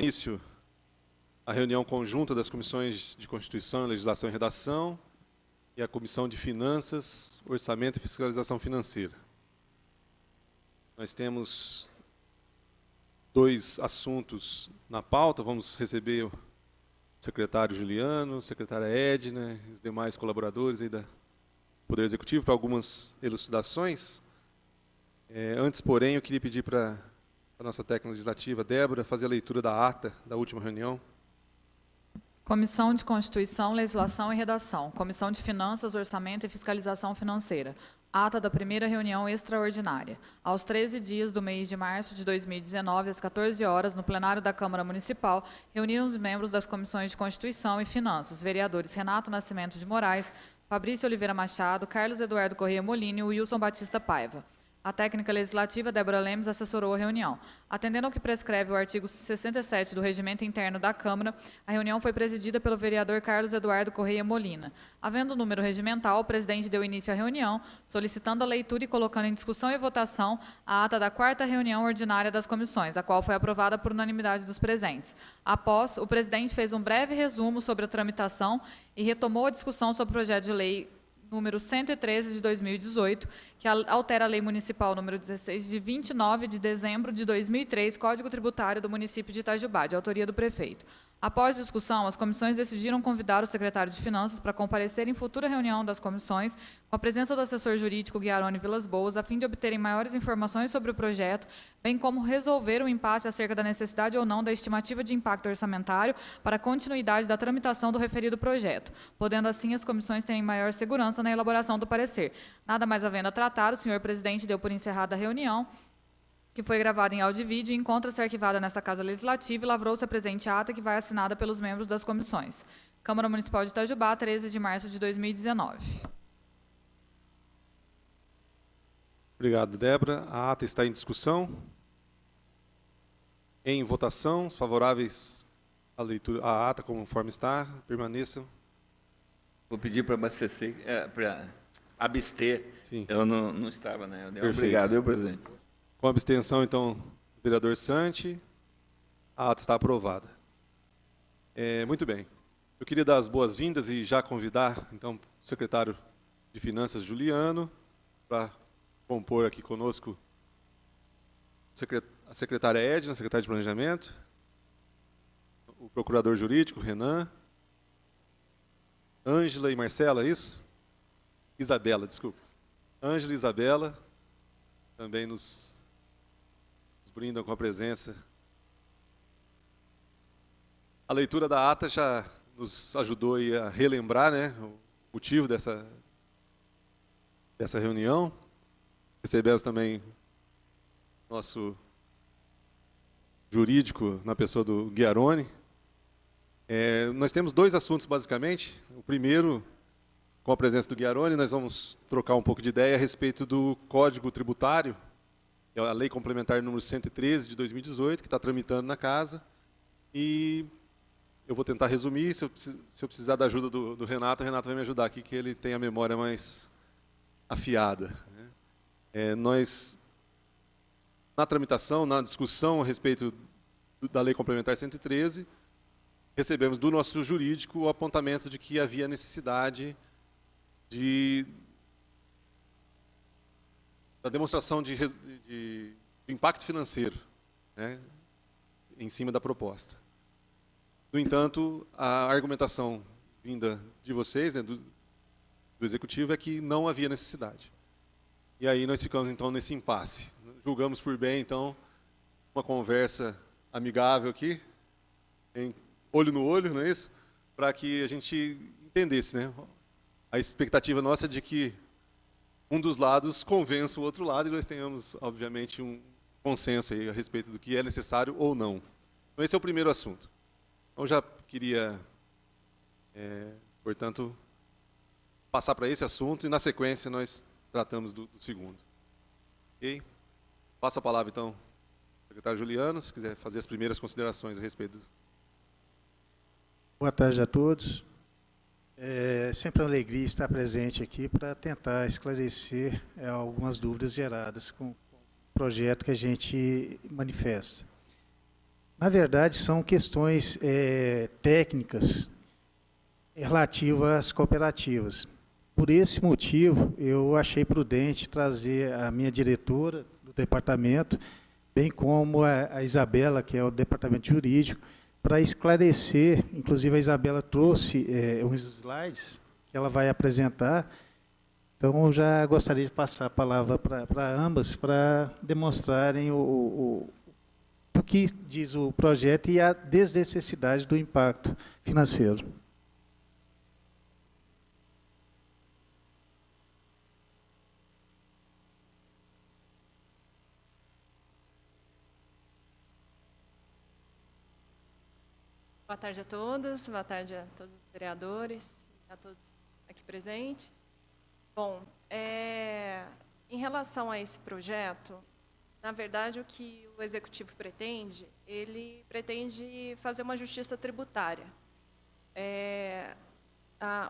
início a reunião conjunta das comissões de Constituição, Legislação e Redação e a Comissão de Finanças, Orçamento e Fiscalização Financeira. Nós temos 2 assuntos na pauta. Vamos receber o secretário Juliano, a secretária Edna e os demais colaboradores aí do Poder Executivo para algumas elucidações. Antes, porém, eu queria pedir para a nossa técnica legislativa, Débora, fazer a leitura da ata da última reunião. Comissão de Constituição, Legislação e Redação. Comissão de Finanças, Orçamento e Fiscalização Financeira. Ata da primeira reunião extraordinária. Aos 13 dias do mês de março de 2019, às 14 horas, no plenário da Câmara Municipal, reuniram os membros das Comissões de Constituição e Finanças, vereadores Renato Nascimento de Moraes, Fabrício Oliveira Machado, Carlos Eduardo Corrêa Molina e Wilson Batista Paiva. A técnica legislativa, Débora Lemes, assessorou a reunião. Atendendo ao que prescreve o artigo 67 do Regimento Interno da Câmara, a reunião foi presidida pelo vereador Carlos Eduardo Corrêa Molina. Havendo número regimental, o presidente deu início à reunião, solicitando a leitura e colocando em discussão e votação a ata da 4ª reunião ordinária das comissões, a qual foi aprovada por unanimidade dos presentes. Após, o presidente fez um breve resumo sobre a tramitação e retomou a discussão sobre o projeto de lei número 113 de 2018, que altera a Lei Municipal número 16 de 29 de dezembro de 2003, Código Tributário do município de Itajubá, de autoria do prefeito. Após discussão, as comissões decidiram convidar o secretário de Finanças para comparecer em futura reunião das comissões, com a presença do assessor jurídico Guiarone Vilas Boas, a fim de obterem maiores informações sobre o projeto, bem como resolver o impasse acerca da necessidade ou não da estimativa de impacto orçamentário para a continuidade da tramitação do referido projeto, podendo assim as comissões terem maior segurança na elaboração do parecer. Nada mais havendo a tratar, o senhor presidente deu por encerrada a reunião, que foi gravada em áudio e vídeo e encontra-se arquivada nesta Casa Legislativa e lavrou-se a presente ata que vai assinada pelos membros das comissões. Câmara Municipal de Itajubá, 13 de março de 2019. Obrigado, Débora. A ata está em discussão. Em votação, os favoráveis à leitura, à ata conforme está, permaneçam. Vou pedir para abastecer, para abster. Sim. Eu não estava, né? Perfeito. Obrigado, eu presidente. Com abstenção, então, do vereador Santi, a ata está aprovada. Muito bem. Eu queria dar as boas-vindas e já convidar, então, o secretário de Finanças, Juliano, para compor aqui conosco a secretária Edna, secretária de Planejamento, o procurador jurídico, Renan, Ângela e Marcela, é isso? Isabela, desculpa. Ângela e Isabela também nos brindam com a presença. A leitura da ata já nos ajudou a relembrar, né, o motivo dessa reunião. Recebemos também nosso jurídico na pessoa do Guiarone. Nós temos 2 assuntos, basicamente. O primeiro, com a presença do Guiarone, nós vamos trocar um pouco de ideia a respeito do Código Tributário, que é a Lei Complementar número 113 de 2018, que está tramitando na casa. E eu vou tentar resumir. Se eu precisar da ajuda do Renato, o Renato vai me ajudar aqui, que ele tem a memória mais afiada. Nós, na tramitação, na discussão a respeito da Lei Complementar 113, recebemos do nosso jurídico o apontamento de que havia necessidade da demonstração de impacto financeiro, né, em cima da proposta. No entanto, a argumentação vinda de vocês, né, do Executivo, é que não havia necessidade. E aí nós ficamos, então, nesse impasse. Julgamos por bem, então, uma conversa amigável aqui, em olho no olho, não é isso? Para que a gente entendesse, né? A expectativa nossa é de que um dos lados convença o outro lado e nós tenhamos, obviamente, um consenso aí a respeito do que é necessário ou não. Então, esse é o primeiro assunto. Então, já queria, portanto, passar para esse assunto e, na sequência, nós tratamos do segundo. Ok? Passo a palavra, então, ao secretário Juliano, se quiser fazer as primeiras considerações a respeito. Boa tarde a todos. É sempre uma alegria estar presente aqui para tentar esclarecer algumas dúvidas geradas com o projeto que a gente manifesta. Na verdade, são questões técnicas relativas às cooperativas. Por esse motivo, eu achei prudente trazer a minha diretora do departamento, bem como a Isabela, que é o departamento jurídico, para esclarecer. Inclusive, a Isabela trouxe uns slides que ela vai apresentar. Então, eu já gostaria de passar a palavra para ambas, para demonstrarem o que diz o projeto e a desnecessidade do impacto financeiro. Boa tarde a todos, boa tarde a todos os vereadores, a todos aqui presentes. Bom, em relação a esse projeto, na verdade, o que o Executivo pretende, ele pretende fazer uma justiça tributária.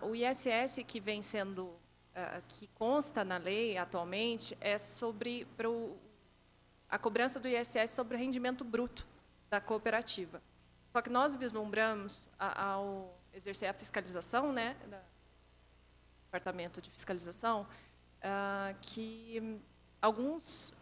O ISS que vem sendo, que consta na lei atualmente, é sobre a cobrança do ISS sobre o rendimento bruto da cooperativa. Só que nós vislumbramos, ao exercer a fiscalização, né, do Departamento de Fiscalização, que alguns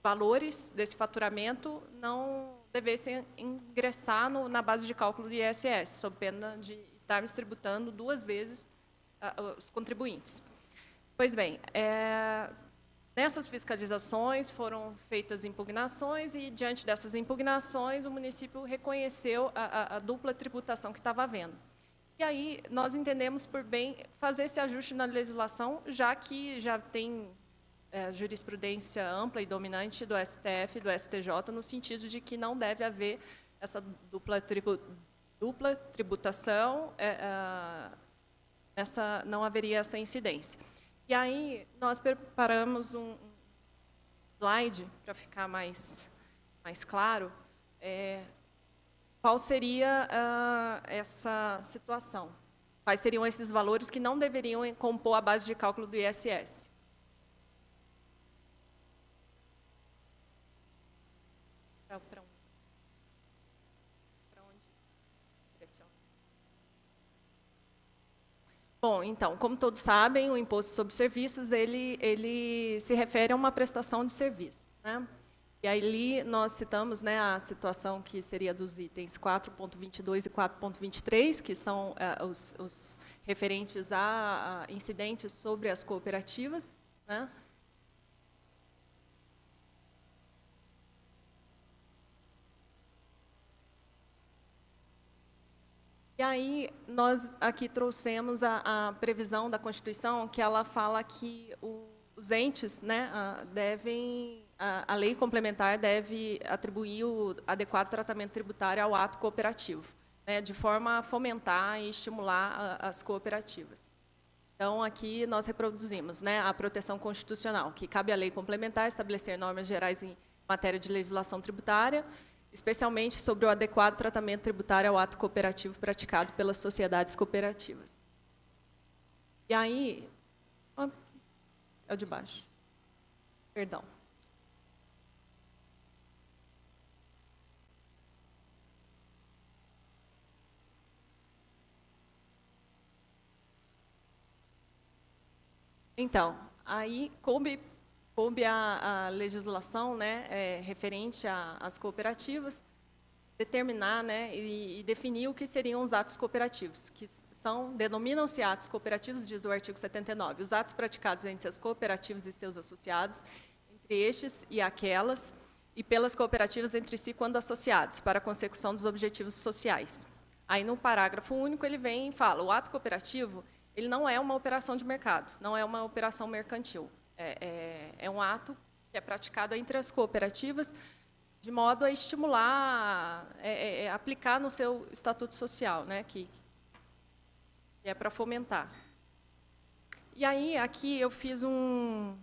valores desse faturamento não devessem ingressar na base de cálculo do ISS, sob pena de estarmos tributando 2 vezes os contribuintes. Pois bem, nessas fiscalizações foram feitas impugnações e, diante dessas impugnações, o município reconheceu a dupla tributação que estava havendo. E aí nós entendemos por bem fazer esse ajuste na legislação, já que já tem jurisprudência ampla e dominante do STF e do STJ, no sentido de que não deve haver essa dupla tributação, não haveria essa incidência. E aí nós preparamos um slide para ficar mais claro qual seria essa situação. Quais seriam esses valores que não deveriam compor a base de cálculo do ISS. Para onde direciona? Bom, então, como todos sabem, o Imposto sobre Serviços, ele se refere a uma prestação de serviços, né? E aí ali nós citamos, né, a situação que seria dos itens 4.22 e 4.23, que são os referentes a incidentes sobre as cooperativas, né? E aí, nós aqui trouxemos a previsão da Constituição, que ela fala que os entes, né, a lei complementar deve atribuir o adequado tratamento tributário ao ato cooperativo, né, de forma a fomentar e estimular as cooperativas. Então, aqui nós reproduzimos, né, a proteção constitucional, que cabe à lei complementar estabelecer normas gerais em matéria de legislação tributária, especialmente sobre o adequado tratamento tributário ao ato cooperativo praticado pelas sociedades cooperativas. E aí, é o de baixo, perdão. Então, aí coube a legislação, né, referente às cooperativas, determinar, né, e definir o que seriam os atos cooperativos, que denominam-se atos cooperativos, diz o artigo 79, os atos praticados entre as cooperativas e seus associados, entre estes e aquelas, e pelas cooperativas entre si quando associados, para a consecução dos objetivos sociais. Aí, no parágrafo único, ele vem e fala, o ato cooperativo, ele não é uma operação de mercado, não é uma operação mercantil. É um ato que é praticado entre as cooperativas de modo a estimular, aplicar no seu estatuto social, né, que é para fomentar. E aí, aqui eu fiz um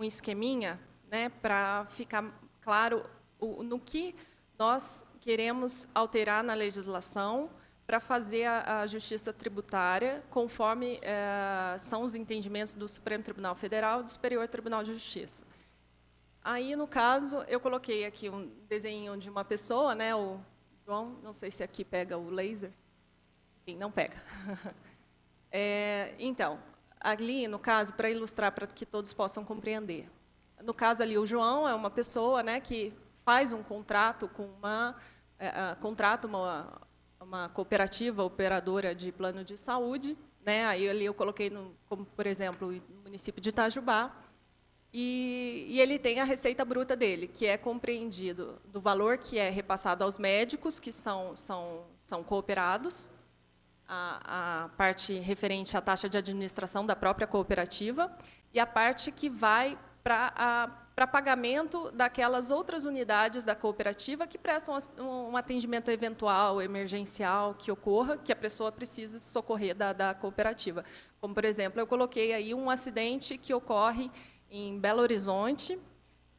esqueminha, né, para ficar claro no que nós queremos alterar na legislação para fazer a justiça tributária, conforme são os entendimentos do Supremo Tribunal Federal e do Superior Tribunal de Justiça. Aí, no caso, eu coloquei aqui um desenho de uma pessoa, né, o João, não sei se aqui pega o laser. Enfim, não pega. Então, ali, no caso, para ilustrar, para que todos possam compreender. No caso ali, o João é uma pessoa, né, que faz um contrato com uma cooperativa operadora de plano de saúde, né? Aí ali eu coloquei como, por exemplo, no município de Itajubá, e ele tem a receita bruta dele, que é compreendido do valor que é repassado aos médicos, que são cooperados, a parte referente à taxa de administração da própria cooperativa, e a parte que vai para pagamento daquelas outras unidades da cooperativa que prestam um atendimento eventual, emergencial, que ocorra, que a pessoa precisa socorrer da cooperativa. Como, por exemplo, eu coloquei aí um acidente que ocorre em Belo Horizonte,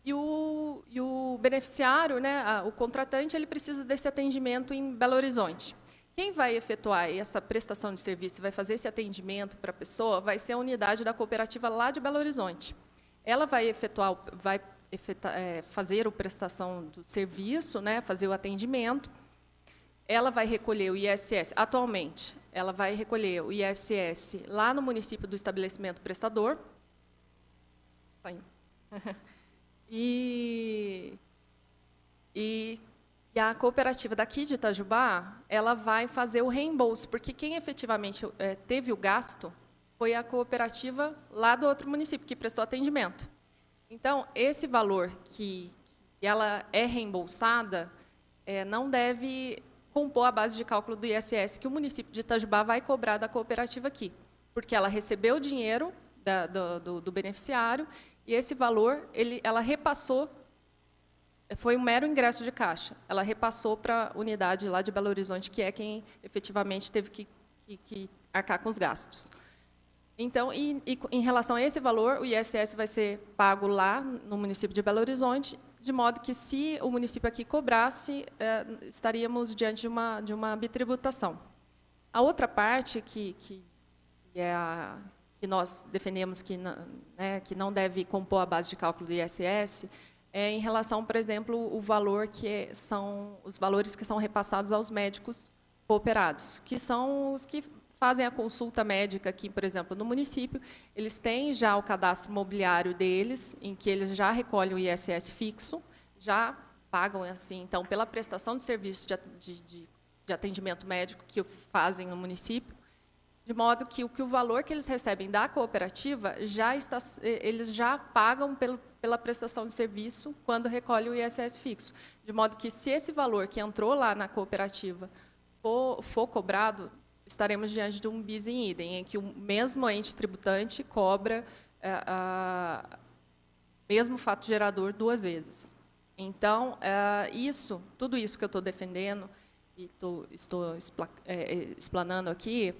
e o beneficiário, né, o contratante, ele precisa desse atendimento em Belo Horizonte. Quem vai efetuar essa prestação de serviço, vai fazer esse atendimento para a pessoa, vai ser a unidade da cooperativa lá de Belo Horizonte. Ela vai fazer a prestação do serviço, né, fazer o atendimento. Ela vai recolher o ISS, atualmente, ela vai recolher o ISS lá no município do estabelecimento prestador. E a cooperativa daqui de Itajubá, ela vai fazer o reembolso, porque quem efetivamente teve o gasto foi a cooperativa lá do outro município, que prestou atendimento. Então, esse valor que ela é reembolsada não deve compor a base de cálculo do ISS que o município de Itajubá vai cobrar da cooperativa aqui, porque ela recebeu o dinheiro do beneficiário e esse valor ela repassou, foi um mero ingresso de caixa, ela repassou para a unidade lá de Belo Horizonte, que é quem efetivamente teve que arcar com os gastos. Então, em relação a esse valor, o ISS vai ser pago lá no município de Belo Horizonte, de modo que, se o município aqui cobrasse, estaríamos diante de uma bitributação. A outra parte que nós defendemos que não deve compor a base de cálculo do ISS é em relação, por exemplo, o valor são os valores que são repassados aos médicos cooperados, que são os que fazem a consulta médica aqui, por exemplo, no município. Eles têm já o cadastro mobiliário deles, em que eles já recolhem o ISS fixo, já pagam, assim, então, pela prestação de serviço de atendimento médico que fazem no município, de modo que o valor que eles recebem da cooperativa, eles já pagam pela prestação de serviço quando recolhe o ISS fixo. De modo que, se esse valor que entrou lá na cooperativa for cobrado, estaremos diante de um bis in idem, em que o mesmo ente tributante cobra o mesmo fato gerador 2 vezes. Então, tudo isso que eu estou defendendo e estou explanando aqui,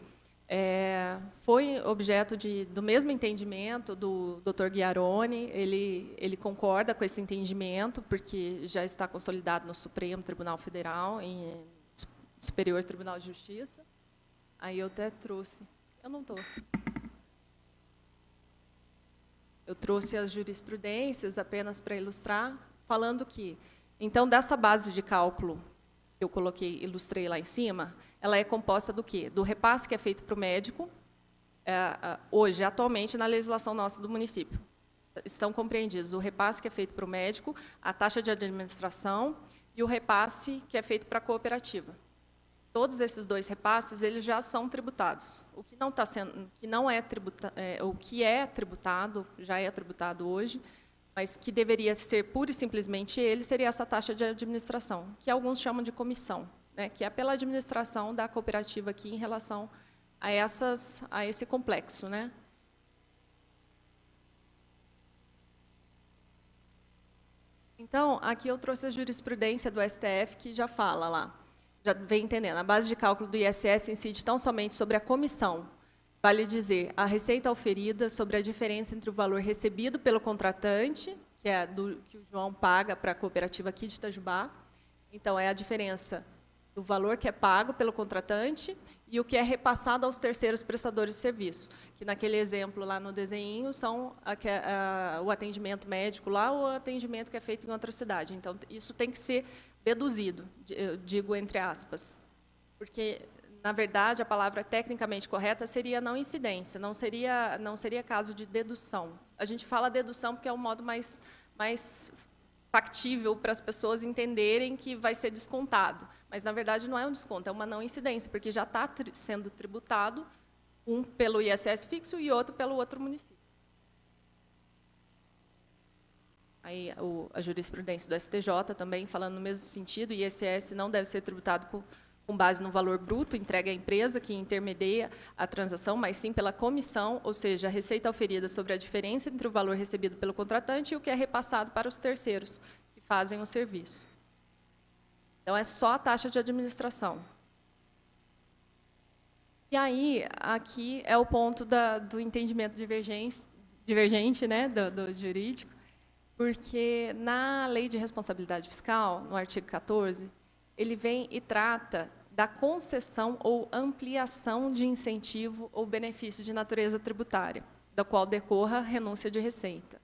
foi objeto do mesmo entendimento do Dr. Ghiaroni. Ele concorda com esse entendimento, porque já está consolidado no Supremo Tribunal Federal e Superior Tribunal de Justiça. Aí eu até trouxe. Eu não estou. Eu trouxe as jurisprudências apenas para ilustrar, falando que, então, dessa base de cálculo que eu ilustrei lá em cima, ela é composta do quê? Do repasse que é feito para o médico, hoje, atualmente, na legislação nossa do município. Estão compreendidos o repasse que é feito para o médico, a taxa de administração e o repasse que é feito para a cooperativa. Todos esses 2 repasses, eles já são tributados. O que não está sendo, o que é tributado, já é tributado hoje, mas que deveria ser pura e simplesmente ele, seria essa taxa de administração, que alguns chamam de comissão, né, que é pela administração da cooperativa aqui em relação a esse complexo, né? Então, aqui eu trouxe a jurisprudência do STF, que já fala lá. Já vem entendendo, a base de cálculo do ISS incide tão somente sobre a comissão, vale dizer, a receita oferida sobre a diferença entre o valor recebido pelo contratante, que é que o João paga para a cooperativa aqui de Itajubá, então é a diferença do valor que é pago pelo contratante e o que é repassado aos terceiros prestadores de serviço, que naquele exemplo lá no desenho são o atendimento médico lá ou o atendimento que é feito em outra cidade. Então, isso tem que ser deduzido, eu digo entre aspas, porque, na verdade, a palavra tecnicamente correta seria não incidência, não seria caso de dedução. A gente fala dedução porque é o modo mais factível para as pessoas entenderem que vai ser descontado. Mas, na verdade, não é um desconto, é uma não incidência, porque já está sendo tributado, um pelo ISS fixo e outro pelo outro município. Aí, a jurisprudência do STJ também, falando no mesmo sentido, o ISS não deve ser tributado com base no valor bruto entregue à empresa que intermedia a transação, mas sim pela comissão, ou seja, a receita oferida sobre a diferença entre o valor recebido pelo contratante e o que é repassado para os terceiros que fazem o serviço. Então, é só a taxa de administração. E aí, aqui é o ponto do entendimento divergente, né, do jurídico, porque na Lei de Responsabilidade Fiscal, no artigo 14, ele vem e trata da concessão ou ampliação de incentivo ou benefício de natureza tributária, da qual decorra renúncia de receita.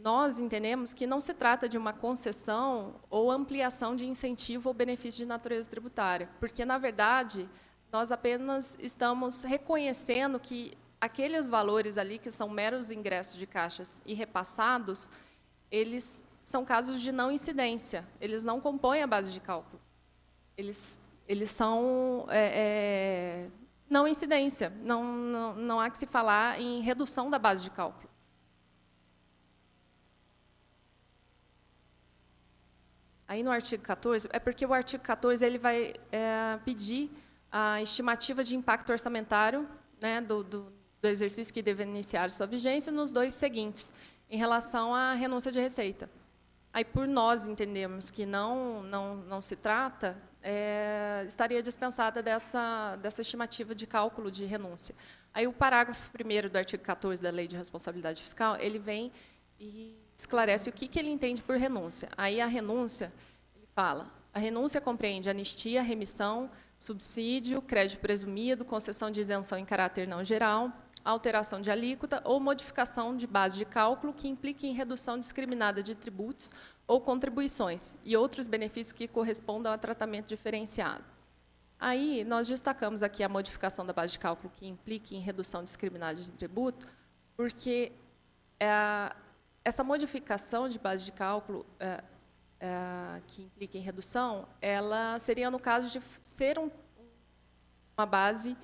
Nós entendemos que não se trata de uma concessão ou ampliação de incentivo ou benefício de natureza tributária, porque, na verdade, nós apenas estamos reconhecendo que aqueles valores ali, que são meros ingressos de caixas e repassados, eles são casos de não incidência, eles não compõem a base de cálculo. Eles são não incidência, não há que se falar em redução da base de cálculo. Aí no artigo 14, é porque o artigo 14 ele vai pedir a estimativa de impacto orçamentário, né, do exercício que deve iniciar sua vigência nos 2 seguintes, em relação à renúncia de receita. Aí, por nós entendemos que não se trata, estaria dispensada dessa estimativa de cálculo de renúncia. Aí, o parágrafo 1º do artigo 14 da Lei de Responsabilidade Fiscal, ele vem e esclarece o que ele entende por renúncia. Aí, a renúncia, ele fala, a renúncia compreende anistia, remissão, subsídio, crédito presumido, concessão de isenção em caráter não geral, alteração de alíquota ou modificação de base de cálculo que implique em redução discriminada de tributos ou contribuições e outros benefícios que correspondam a tratamento diferenciado. Aí, nós destacamos aqui a modificação da base de cálculo que implique em redução discriminada de tributo, porque essa modificação de base de cálculo que implica em redução, ela seria no caso de ser uma base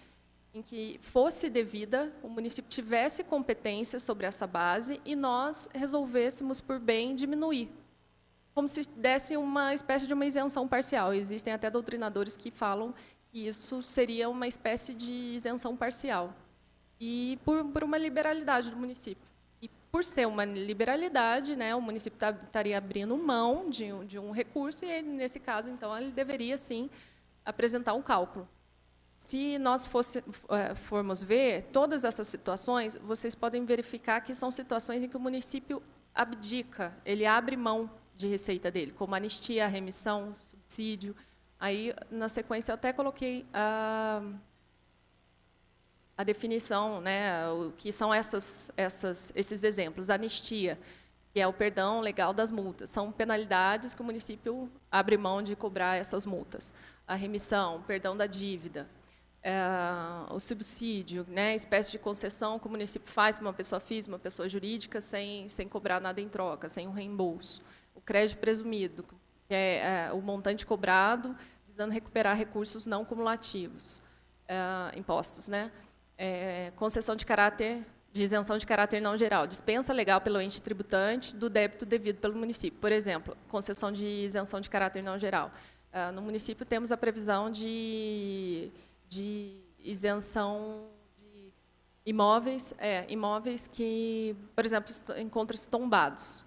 em que fosse devida, o município tivesse competência sobre essa base e nós resolvêssemos por bem diminuir, como se desse uma espécie de uma isenção parcial. Existem até doutrinadores que falam que isso seria uma espécie de isenção parcial, e por uma liberalidade do município. E por ser uma liberalidade, né, o município estaria abrindo mão de um recurso e, nesse caso, então, ele deveria, sim, apresentar um cálculo. Se nós formos ver todas essas situações, vocês podem verificar que são situações em que o município abdica, ele abre mão de receita dele, como anistia, remissão, subsídio. Aí, na sequência, eu até coloquei a definição, né, o que são esses exemplos. A anistia, que é o perdão legal das multas, são penalidades que o município abre mão de cobrar essas multas. A remissão, perdão da dívida. O subsídio, né, espécie de concessão que o município faz para uma pessoa física, uma pessoa jurídica, sem cobrar nada em troca, sem um reembolso. O crédito presumido, que é o montante cobrado, visando recuperar recursos não cumulativos, impostos, né? Concessão de isenção de caráter não geral, dispensa legal pelo ente tributante do débito devido pelo município. Por exemplo, concessão de isenção de caráter não geral. No município temos a previsão de isenção de imóveis que, por exemplo, encontram-se tombados.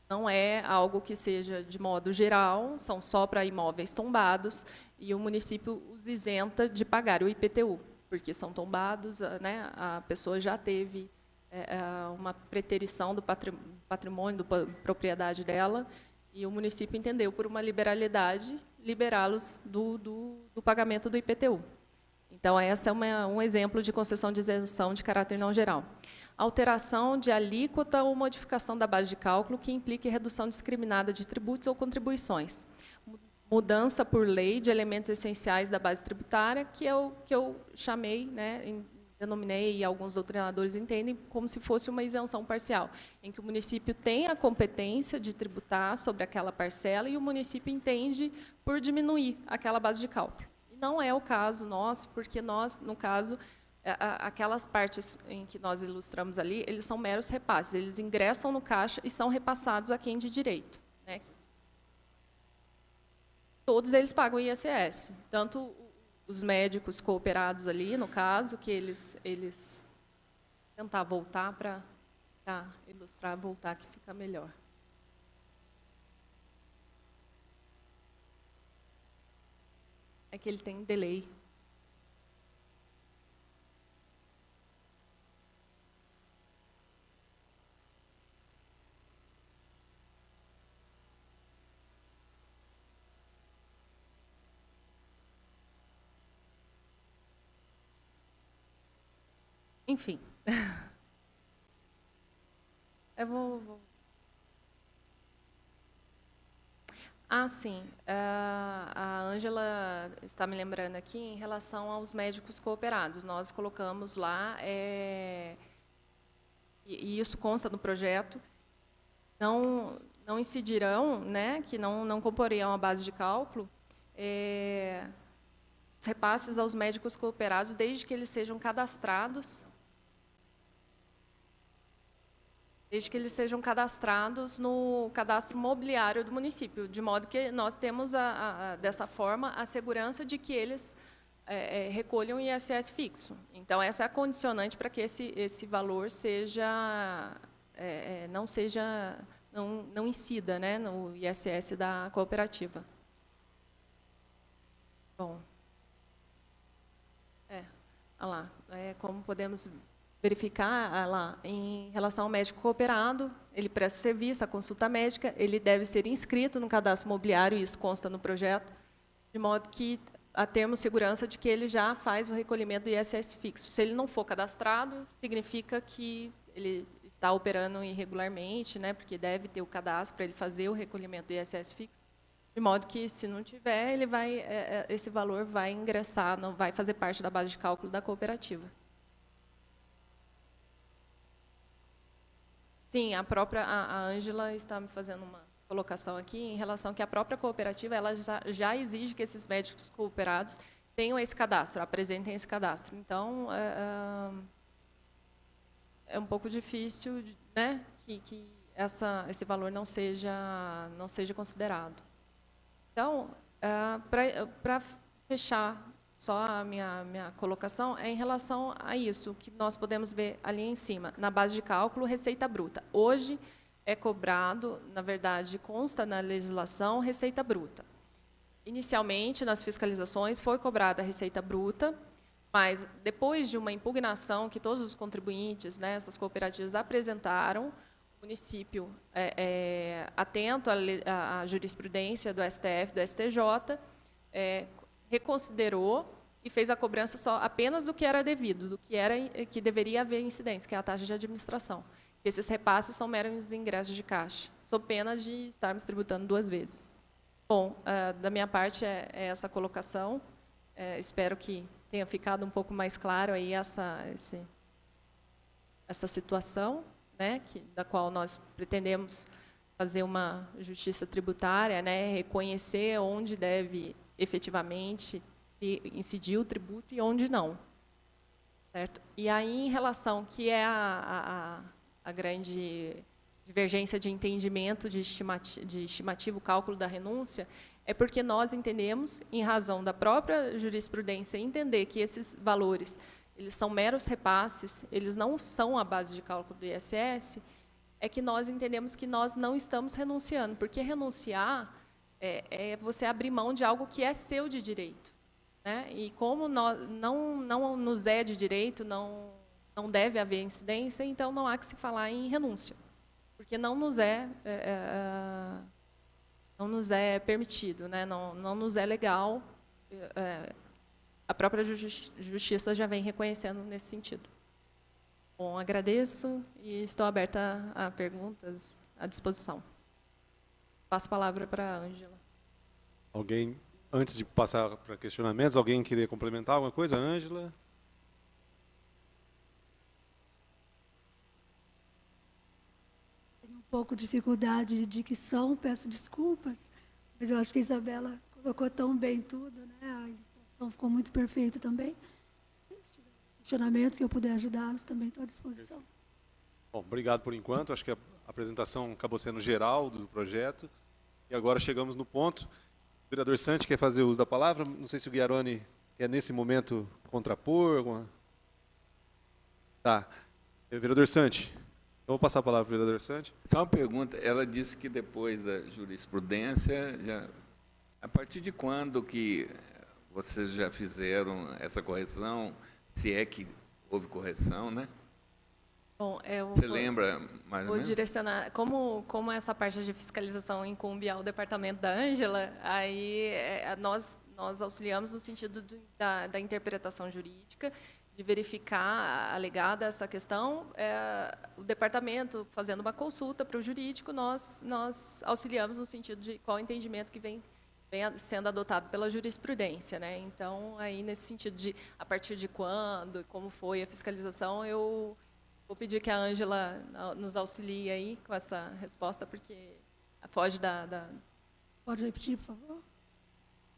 Não é algo que seja de modo geral, são só para imóveis tombados, e o município os isenta de pagar o IPTU, porque são tombados, né, a pessoa já teve uma preterição do patrimônio, da propriedade dela, E o município entendeu, por uma liberalidade, liberá-los do pagamento do IPTU. Então, essa é um exemplo de concessão de isenção de caráter não geral. Alteração de alíquota ou modificação da base de cálculo que implique redução discriminada de tributos ou contribuições. Mudança por lei de elementos essenciais da base tributária, que eu chamei, né, denominei, e alguns doutrinadores entendem, como se fosse uma isenção parcial, em que o município tem a competência de tributar sobre aquela parcela e o município entende por diminuir aquela base de cálculo. E não é o caso nosso, porque nós, no caso, aquelas partes em que nós ilustramos ali, eles são meros repasses, eles ingressam no caixa e são repassados a quem de direito, né? Todos eles pagam ISS, tanto os médicos cooperados ali, no caso, que eles tentar voltar para ilustrar, voltar que fica melhor. É que ele tem um delay. Enfim. Eu vou... Ah, sim. A Ângela está me lembrando aqui em relação aos médicos cooperados. Nós colocamos lá, e isso consta no projeto, não incidirão, né, que não comporiam a base de cálculo, os repasses aos médicos cooperados, desde que eles sejam cadastrados, no cadastro mobiliário do município, de modo que nós temos, dessa forma, a segurança de que eles recolham ISS fixo. Então, essa é a condicionante para que esse valor seja, não incida, né, no ISS da cooperativa. Bom, olha lá, como podemos verificar, lá, em relação ao médico cooperado, ele presta serviço, a consulta médica, ele deve ser inscrito no cadastro imobiliário, e isso consta no projeto, de modo que termos segurança de que ele já faz o recolhimento do ISS fixo. Se ele não for cadastrado, significa que ele está operando irregularmente, né, porque deve ter o cadastro para ele fazer o recolhimento do ISS fixo, de modo que, se não tiver, esse valor vai ingressar, não vai fazer parte da base de cálculo da cooperativa. Sim, a Ângela está me fazendo uma colocação aqui em relação que a própria cooperativa ela já exige que esses médicos cooperados tenham esse cadastro, apresentem esse cadastro. Então, é um pouco difícil, né, que esse valor não seja considerado. Então, para fechar só a minha colocação, é em relação a isso, que nós podemos ver ali em cima, na base de cálculo, receita bruta. Hoje é cobrado, na verdade, consta na legislação, receita bruta. Inicialmente, nas fiscalizações, foi cobrada a receita bruta, mas depois de uma impugnação que todos os contribuintes, né, essas cooperativas apresentaram, o município, atento à jurisprudência do STF, do STJ, reconsiderou e fez a cobrança apenas do que era devido, do que deveria haver incidência, que é a taxa de administração. Esses repasses são meros ingressos de caixa, sob pena de estarmos tributando 2 vezes. Bom, da minha parte é essa colocação. Espero que tenha ficado um pouco mais claro aí essa situação, né, da qual nós pretendemos fazer uma justiça tributária, né, reconhecer onde deve efetivamente incidir o tributo e onde não. Certo? E aí, em relação que é a grande divergência de entendimento de estimativa, o cálculo da renúncia, é porque nós entendemos, em razão da própria jurisprudência, entender que esses valores eles são meros repasses, eles não são a base de cálculo do ISS, é que nós entendemos que nós não estamos renunciando, porque renunciar é você abrir mão de algo que é seu de direito, né? E como não nos é de direito, não deve haver incidência, então não há que se falar em renúncia, porque não nos é permitido, né? Não nos é legal. A própria justiça já vem reconhecendo nesse sentido. Bom, agradeço e estou aberta a perguntas à disposição. Passo a palavra para a Ângela. Alguém, antes de passar para questionamentos, alguém queria complementar alguma coisa? Ângela? Tenho um pouco de dificuldade de dicção, peço desculpas, mas eu acho que a Isabela colocou tão bem tudo, né? A ilustração ficou muito perfeita também. Se tiver questionamento que eu puder ajudá-los, também estou à disposição. Bom, obrigado por enquanto. Acho que a apresentação acabou sendo geral do projeto. E agora chegamos no ponto. O vereador Santi quer fazer uso da palavra. Não sei se o Guiaroni quer, nesse momento, contrapor alguma... Tá. Vereador Santi. Eu vou passar a palavra para o vereador Santi. Só uma pergunta. Ela disse que depois da jurisprudência, a partir de quando que vocês já fizeram essa correção, se é que houve correção, né? Bom, Você lembra mais ou vou menos? direcionar, como essa parte de fiscalização incumbe ao departamento da Ângela, aí nós auxiliamos no sentido da interpretação jurídica, de verificar alegada essa questão, o departamento fazendo uma consulta para o jurídico, nós auxiliamos no sentido de qual entendimento que vem sendo adotado pela jurisprudência, né? Então, aí nesse sentido de a partir de quando e como foi a fiscalização, eu vou pedir que a Ângela nos auxilie aí com essa resposta, porque foge da... Pode repetir, por favor?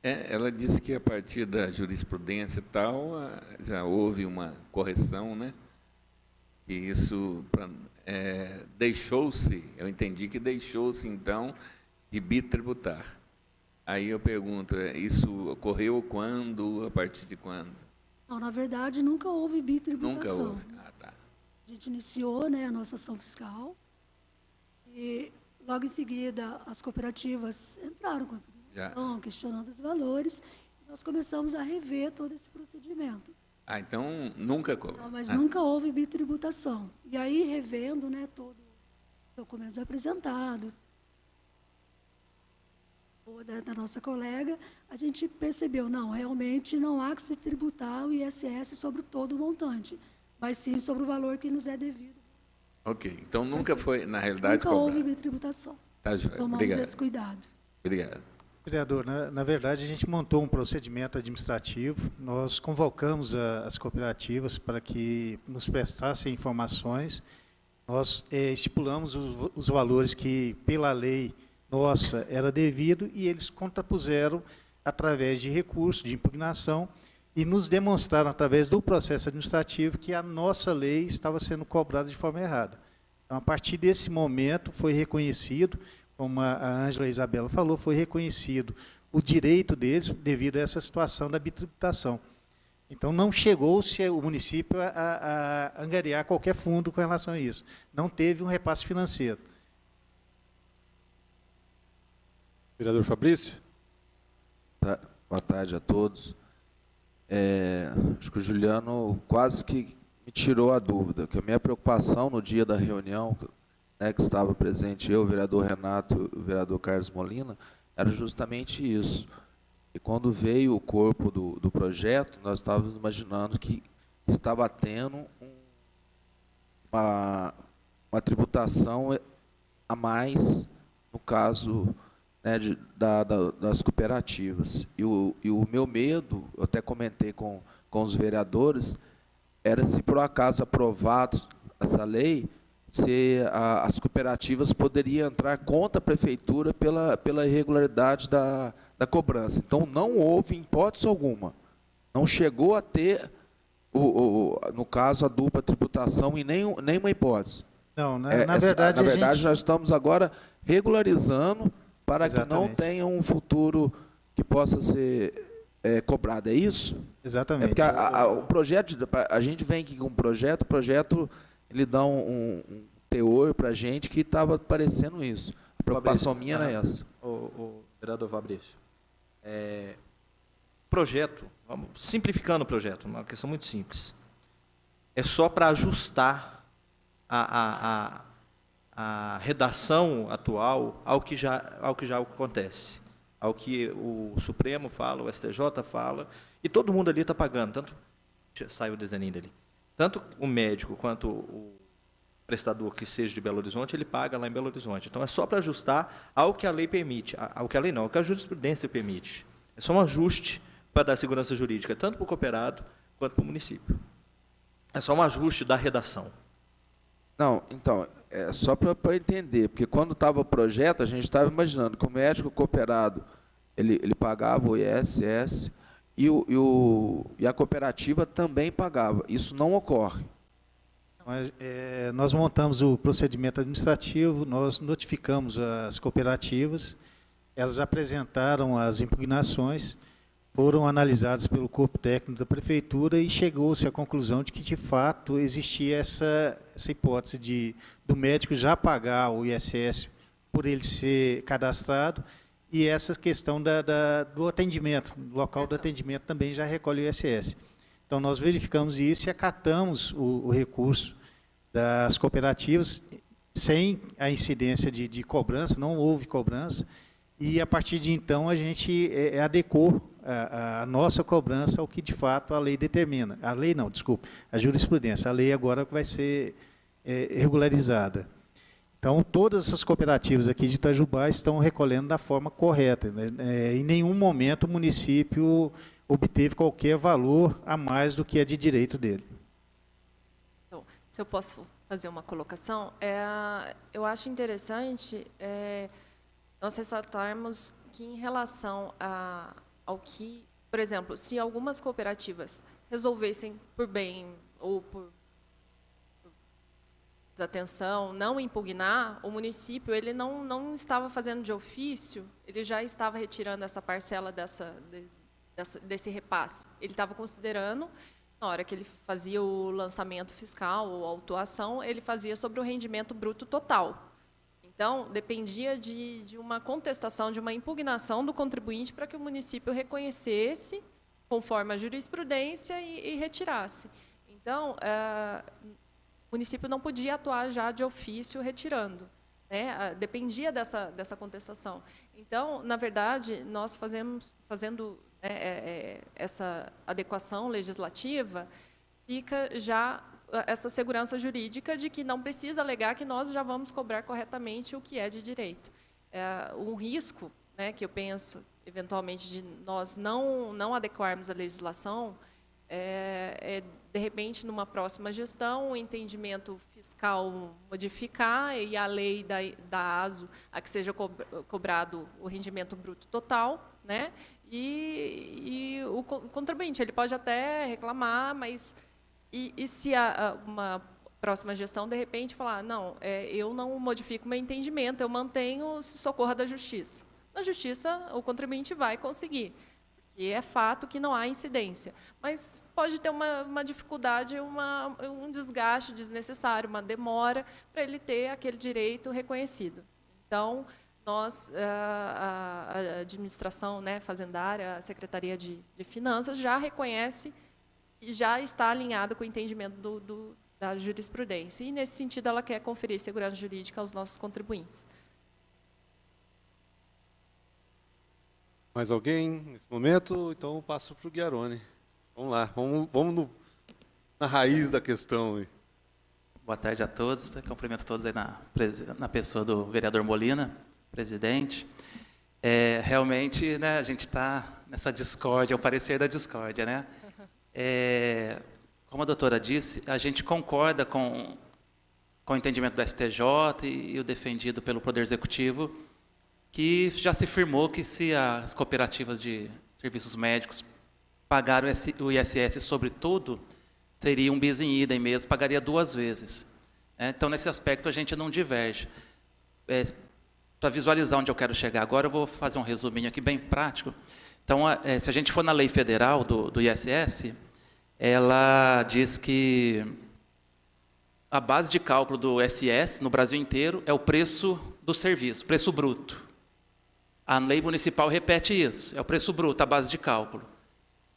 Ela disse que a partir da jurisprudência e tal, já houve uma correção, né? E isso deixou-se, eu entendi que deixou-se, então, de bitributar. Aí eu pergunto, isso ocorreu quando, a partir de quando? Não, na verdade, nunca houve bitributação. Nunca houve. Ah, tá. A gente iniciou, né, a nossa ação fiscal e, logo em seguida, as cooperativas entraram com a opinião, questionando os valores, e nós começamos a rever todo esse procedimento. Ah, então nunca... Não, mas nunca houve bitributação. E aí, revendo, né, todos os documentos apresentados, da nossa colega, a gente percebeu, não, realmente não há que se tributar o ISS sobre todo o montante, mas sim sobre o valor que nos é devido. Ok, então nunca foi, na realidade, nunca cobrado. houve bitributação. Tá, joia. Tomamos Obrigado. esse cuidado. Obrigado. Vereador, na verdade, a gente montou um procedimento administrativo, nós convocamos as cooperativas para que nos prestassem informações, nós estipulamos os valores que, pela lei nossa, era devido, e eles contrapuseram através de recurso, de impugnação, e nos demonstraram, através do processo administrativo, que a nossa lei estava sendo cobrada de forma errada. Então, a partir desse momento, foi reconhecido, como a Ângela e a Isabela falou, foi reconhecido o direito deles devido a essa situação da bitributação. Então, não chegou-se o município a angariar qualquer fundo com relação a isso. Não teve um repasse financeiro. Vereador Fabrício? Boa tarde a todos. Acho que o Juliano quase que me tirou a dúvida, que a minha preocupação no dia da reunião, né, que estava presente eu, o vereador Renato e o vereador Carlos Molina, era justamente isso. E quando veio o corpo do projeto, nós estávamos imaginando que estava tendo uma tributação a mais, no caso, né, das cooperativas. E o meu medo, eu até comentei com os vereadores, era se por acaso aprovado essa lei, se as cooperativas poderiam entrar contra a prefeitura pela irregularidade da cobrança. Então, não houve hipótese alguma. Não chegou a ter, no caso, a dupla tributação em nenhuma hipótese. Não, na verdade, nós estamos agora regularizando para que não tenha um futuro que possa ser cobrado. É isso? Exatamente. Porque o projeto, a gente vem aqui com um projeto, o projeto ele dá um teor para a gente que estava parecendo isso. A preocupação minha era essa. O vereador Fabrício, projeto, vamos simplificando o projeto, uma questão muito simples. É só para ajustar a a redação atual ao que já acontece, ao que o Supremo fala, o STJ fala, e todo mundo ali está pagando, tanto saiu o desenho dali, tanto o médico quanto o prestador que seja de Belo Horizonte, ele paga lá em Belo Horizonte. Então, é só para ajustar ao que a lei permite, ao que a lei não, ao que a jurisprudência permite. É só um ajuste para dar segurança jurídica, tanto para o cooperado quanto para o município. É só um ajuste da redação. Não, então, é só para entender, porque quando estava o projeto, a gente estava imaginando que o médico cooperado, ele pagava o ISS e a cooperativa também pagava. Isso não ocorre. Nós montamos o procedimento administrativo, nós notificamos as cooperativas, elas apresentaram as impugnações, foram analisadas pelo corpo técnico da prefeitura e chegou-se à conclusão de que, de fato, existia essa hipótese do médico já pagar o ISS por ele ser cadastrado e essa questão do atendimento, do local do atendimento também já recolhe o ISS. Então, nós verificamos isso e acatamos o recurso das cooperativas sem a incidência de cobrança, não houve cobrança, e a partir de então a gente adequou a nossa cobrança ao que de fato a lei determina. A lei não, desculpe, a jurisprudência. A lei agora vai ser regularizada. Então, todas as cooperativas aqui de Itajubá estão recolhendo da forma correta, né? Em nenhum momento o município obteve qualquer valor a mais do que é de direito dele. Então, se eu posso fazer uma colocação, eu acho interessante nós ressaltarmos que, em relação ao que, por exemplo, se algumas cooperativas resolvessem por bem ou por desatenção não impugnar, o município ele não estava fazendo de ofício, ele já estava retirando essa parcela desse repasse. Ele estava considerando, na hora que ele fazia o lançamento fiscal ou autuação, ele fazia sobre o rendimento bruto total. Então, dependia de uma contestação, de uma impugnação do contribuinte para que o município reconhecesse, conforme a jurisprudência, e retirasse. Então, o município não podia atuar já de ofício retirando, né? Dependia dessa contestação. Então, na verdade, nós fazendo essa adequação legislativa, fica já essa segurança jurídica de que não precisa alegar que nós já vamos cobrar corretamente o que é de direito. Um risco, né, que eu penso, eventualmente, de nós não adequarmos a legislação de repente, numa próxima gestão, o entendimento fiscal modificar e a lei da ASO a que seja cobrado o rendimento bruto total, né? E o contribuinte ele pode até reclamar, mas e se uma próxima gestão, de repente, falar, não, eu não modifico meu entendimento, eu mantenho se socorra da justiça. Na justiça, o contribuinte vai conseguir, porque é fato que não há incidência. Mas pode ter uma dificuldade, um desgaste desnecessário, uma demora para ele ter aquele direito reconhecido. Então, nós, a administração, né, fazendária, a Secretaria de Finanças, já reconhece e já está alinhada com o entendimento da jurisprudência. E, nesse sentido, ela quer conferir segurança jurídica aos nossos contribuintes. Mais alguém nesse momento? Então, eu passo para o Ghiaroni. Vamos lá, vamos na raiz da questão. Aí. Boa tarde a todos. Cumprimento todos aí na pessoa do vereador Molina, presidente. Realmente, né, a gente está nessa discórdia, o parecer da discórdia, né? Como a doutora disse, a gente concorda com o entendimento do STJ e o defendido pelo Poder Executivo, que já se firmou que se as cooperativas de serviços médicos pagaram o ISS sobre tudo, seria um bis in idem mesmo, pagaria 2 vezes. Então, nesse aspecto, a gente não diverge. Para visualizar onde eu quero chegar agora, eu vou fazer um resuminho aqui bem prático. Então, se a gente for na lei federal do ISS, ela diz que a base de cálculo do ISS no Brasil inteiro é o preço do serviço, preço bruto. A lei municipal repete isso, é o preço bruto, a base de cálculo.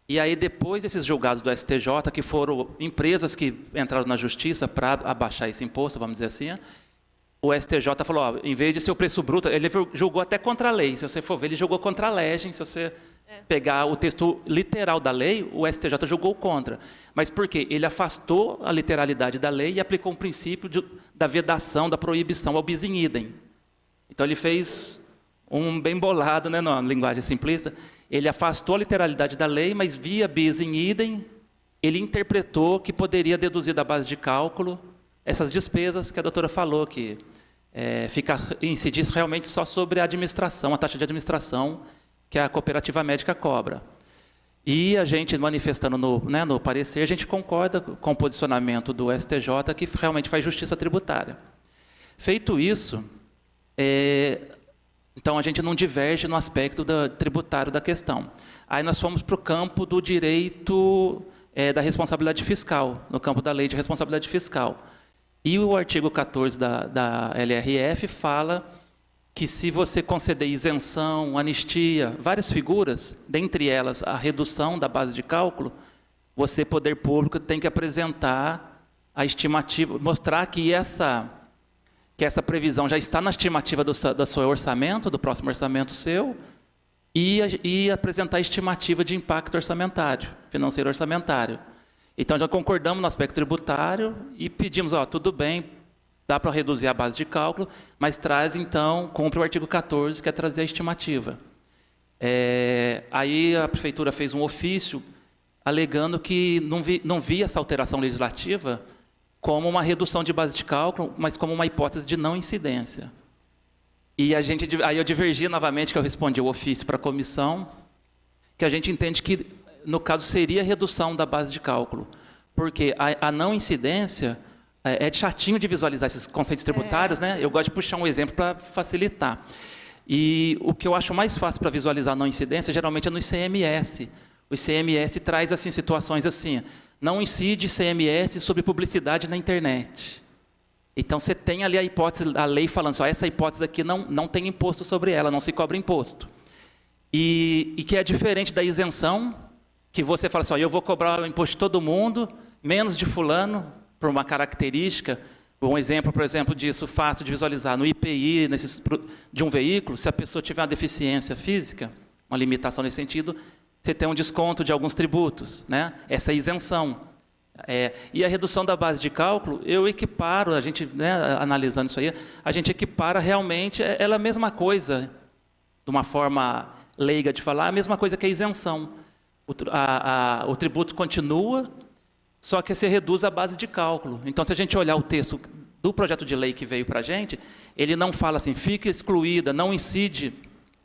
E aí, depois desses julgados do STJ, que foram empresas que entraram na justiça para abaixar esse imposto, vamos dizer assim, o STJ falou, ó, em vez de ser o preço bruto, ele julgou até contra a lei. Se você for ver, ele julgou contra a legem. Se você pegar o texto literal da lei, o STJ julgou contra. Mas por quê? Ele afastou a literalidade da lei e aplicou um princípio da vedação, da proibição ao bis in idem. Então, ele fez um bem bolado, né, na linguagem simplista. Ele afastou a literalidade da lei, mas via bis in idem, ele interpretou que poderia deduzir da base de cálculo essas despesas que a doutora falou, que incidir realmente só sobre a administração, a taxa de administração que a cooperativa médica cobra. E a gente, manifestando no parecer, a gente concorda com o posicionamento do STJ, que realmente faz justiça tributária. Feito isso, então a gente não diverge no aspecto tributário da questão. Aí nós fomos para o campo do direito da responsabilidade fiscal, no campo da lei de responsabilidade fiscal. E o artigo 14 da LRF fala que se você conceder isenção, anistia, várias figuras, dentre elas a redução da base de cálculo, você, poder público, tem que apresentar a estimativa, mostrar que essa previsão já está na estimativa do seu orçamento, do próximo orçamento seu, e apresentar a estimativa de impacto orçamentário, financeiro orçamentário. Então, já concordamos no aspecto tributário e pedimos, tudo bem, dá para reduzir a base de cálculo, mas traz, então, cumpre o artigo 14, que é trazer a estimativa. Aí a prefeitura fez um ofício alegando que não via essa alteração legislativa como uma redução de base de cálculo, mas como uma hipótese de não incidência. E aí eu divergi novamente, que eu respondi o ofício para a comissão, que a gente entende que, no caso, seria a redução da base de cálculo, porque a não incidência é chatinho de visualizar esses conceitos tributários, né? Eu gosto de puxar um exemplo para facilitar. E o que eu acho mais fácil para visualizar a não incidência, geralmente, é no ICMS. O ICMS traz assim, situações assim, não incide ICMS sobre publicidade na internet. Então, você tem ali a hipótese, a lei falando, essa hipótese aqui não tem imposto sobre ela, não se cobra imposto. E que é diferente da isenção, que você fala assim, eu vou cobrar o imposto de todo mundo, menos de fulano, por uma característica. Um exemplo, por exemplo, disso, fácil de visualizar, no IPI de um veículo, se a pessoa tiver uma deficiência física, uma limitação nesse sentido, você tem um desconto de alguns tributos, né? Essa isenção. E a redução da base de cálculo, eu equiparo, a gente, analisando isso aí, a gente equipara realmente, ela é a mesma coisa, de uma forma leiga de falar, a mesma coisa que a isenção. O tributo continua, só que você reduz a base de cálculo. Então, se a gente olhar o texto do projeto de lei que veio para a gente, ele não fala assim, fica excluída, não incide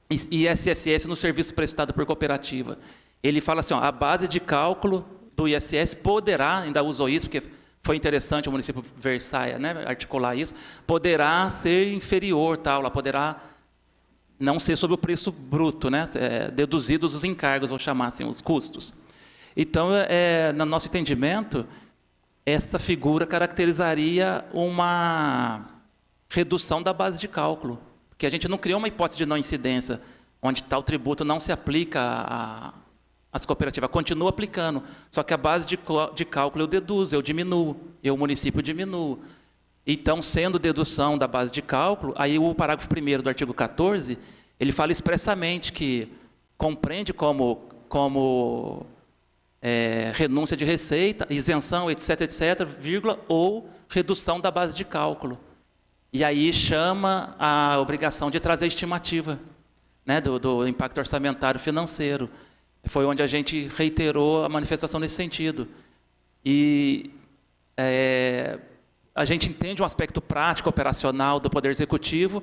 ISSS no serviço prestado por cooperativa. Ele fala assim, a base de cálculo do ISS poderá, ainda usou isso, porque foi interessante o município versar, articular isso, poderá ser inferior, ela poderá não ser sobre o preço bruto, deduzidos os encargos, vou chamar assim, os custos. Então, no nosso entendimento, essa figura caracterizaria uma redução da base de cálculo, porque a gente não criou uma hipótese de não incidência, onde tal tributo não se aplica às cooperativas, continua aplicando, só que a base de cálculo eu deduzo, eu diminuo, o município diminuo. Então, sendo dedução da base de cálculo, aí o parágrafo 1º do artigo 14, ele fala expressamente que compreende como renúncia de receita, isenção, etc., vírgula, ou redução da base de cálculo. E aí chama a obrigação de trazer a estimativa, do impacto orçamentário financeiro. Foi onde a gente reiterou a manifestação nesse sentido. E a gente entende um aspecto prático, operacional do Poder Executivo,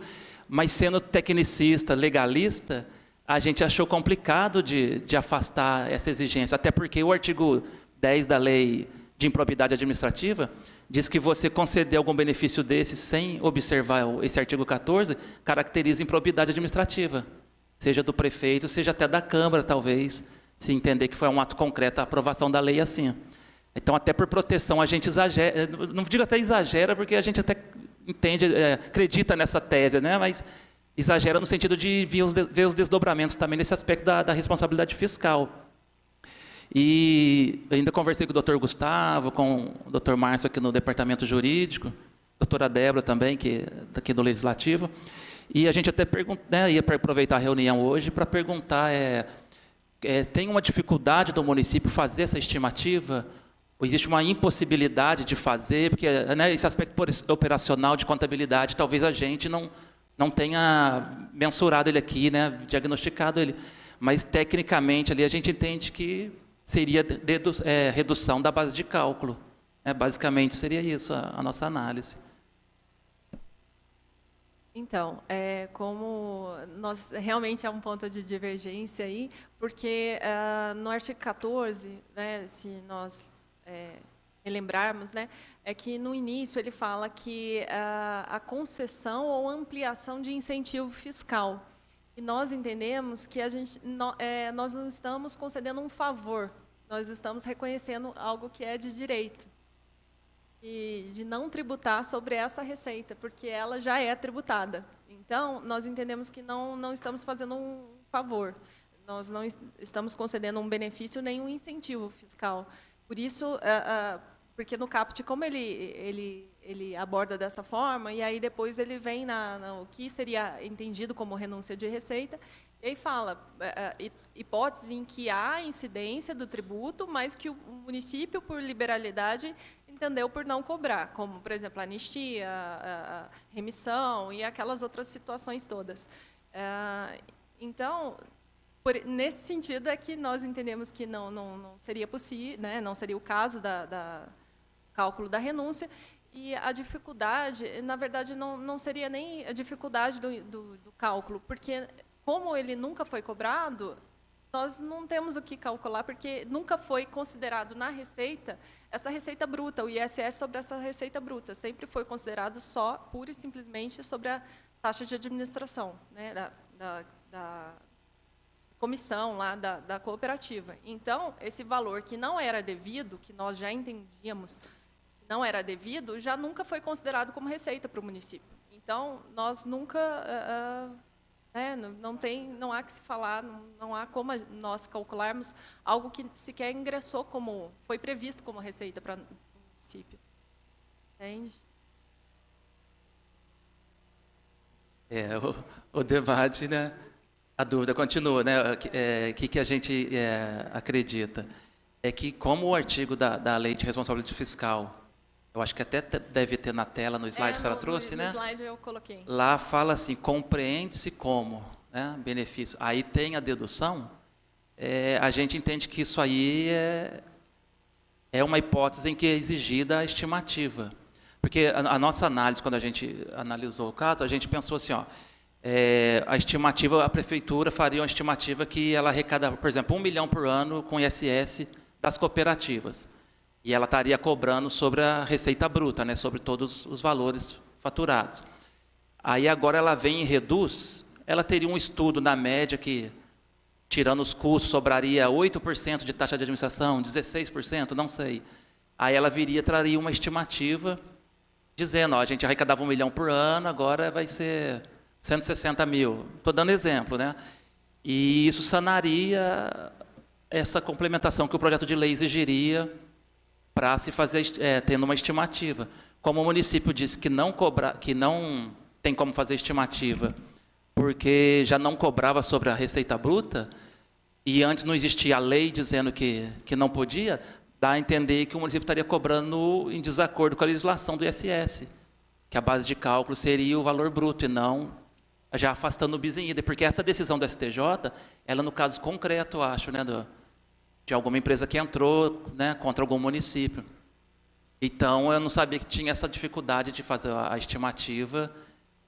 mas sendo tecnicista, legalista, a gente achou complicado de afastar essa exigência, até porque o artigo 10 da Lei de Improbidade Administrativa diz que você conceder algum benefício desse sem observar esse artigo 14, caracteriza improbidade administrativa, seja do prefeito, seja até da Câmara, talvez, se entender que foi um ato concreto a aprovação da lei assim. Então, até por proteção, a gente exagera, não digo até exagera, porque a gente até entende, acredita nessa tese, mas exagera no sentido de ver os desdobramentos também nesse aspecto da responsabilidade fiscal. E ainda conversei com o Dr. Gustavo, com o Dr. Márcio aqui no departamento jurídico, doutora Débora também, que daqui do Legislativo. E a gente até ia aproveitar a reunião hoje para perguntar, tem uma dificuldade do município fazer essa estimativa? Ou existe uma impossibilidade de fazer? Porque esse aspecto operacional de contabilidade, talvez a gente não tenha mensurado ele aqui, diagnosticado ele. Mas, tecnicamente, ali a gente entende que seria redução da base de cálculo. Basicamente, seria isso a nossa análise. Então, como nós realmente é um ponto de divergência aí, porque no artigo 14, se nós relembrarmos, é que no início ele fala que a concessão ou ampliação de incentivo fiscal. E nós entendemos que nós não estamos concedendo um favor, nós estamos reconhecendo algo que é de direito. E de não tributar sobre essa receita, porque ela já é tributada. Então, nós entendemos que não estamos fazendo um favor, nós não estamos concedendo um benefício nem um incentivo fiscal. Por isso, porque no CAPT, como ele aborda dessa forma, e aí depois ele vem no que seria entendido como renúncia de receita, e aí fala, hipótese em que há incidência do tributo, mas que o município, por liberalidade, entendeu por não cobrar, como, por exemplo, a anistia, a remissão e aquelas outras situações todas. Então, nesse sentido é que nós entendemos que não seria possível, não seria o caso da cálculo da renúncia, e a dificuldade, na verdade, não seria nem a dificuldade do cálculo, porque, como ele nunca foi cobrado, nós não temos o que calcular, porque nunca foi considerado na receita essa receita bruta, o ISS sobre essa receita bruta. Sempre foi considerado só, pura e simplesmente, sobre a taxa de administração, da comissão lá da cooperativa. Então, esse valor que não era devido, que nós já entendíamos que não era devido, já nunca foi considerado como receita para o município. Então, nós nunca... não há que se falar, não há como nós calcularmos algo que sequer ingressou foi previsto como receita para o município. Entende? O debate, a dúvida continua, que a gente acredita? É que, como o artigo da Lei de Responsabilidade Fiscal, eu acho que até deve ter na tela, no slide que a senhora trouxe, no slide eu coloquei. Lá fala assim, compreende-se como benefício. Aí tem a dedução, a gente entende que isso aí é uma hipótese em que é exigida a estimativa. Porque a nossa análise, quando a gente analisou o caso, a gente pensou assim, a estimativa, a prefeitura faria uma estimativa que ela arrecada, por exemplo, 1 milhão por ano com ISS das cooperativas. E ela estaria cobrando sobre a receita bruta, sobre todos os valores faturados. Aí agora ela vem e reduz, ela teria um estudo na média que, tirando os custos, sobraria 8% de taxa de administração, 16%, não sei. Aí ela traria uma estimativa dizendo, a gente arrecadava 1 milhão por ano, agora vai ser 160 mil. Estou dando exemplo, E isso sanaria essa complementação que o projeto de lei exigiria para se fazer, tendo uma estimativa. Como o município disse que não tem como fazer estimativa, porque já não cobrava sobre a receita bruta, e antes não existia a lei dizendo que não podia, dá a entender que o município estaria cobrando em desacordo com a legislação do ISS, que a base de cálculo seria o valor bruto, e não já afastando o bis in idem, porque essa decisão do STJ, ela no caso concreto, eu acho, de alguma empresa que entrou contra algum município. Então, eu não sabia que tinha essa dificuldade de fazer a estimativa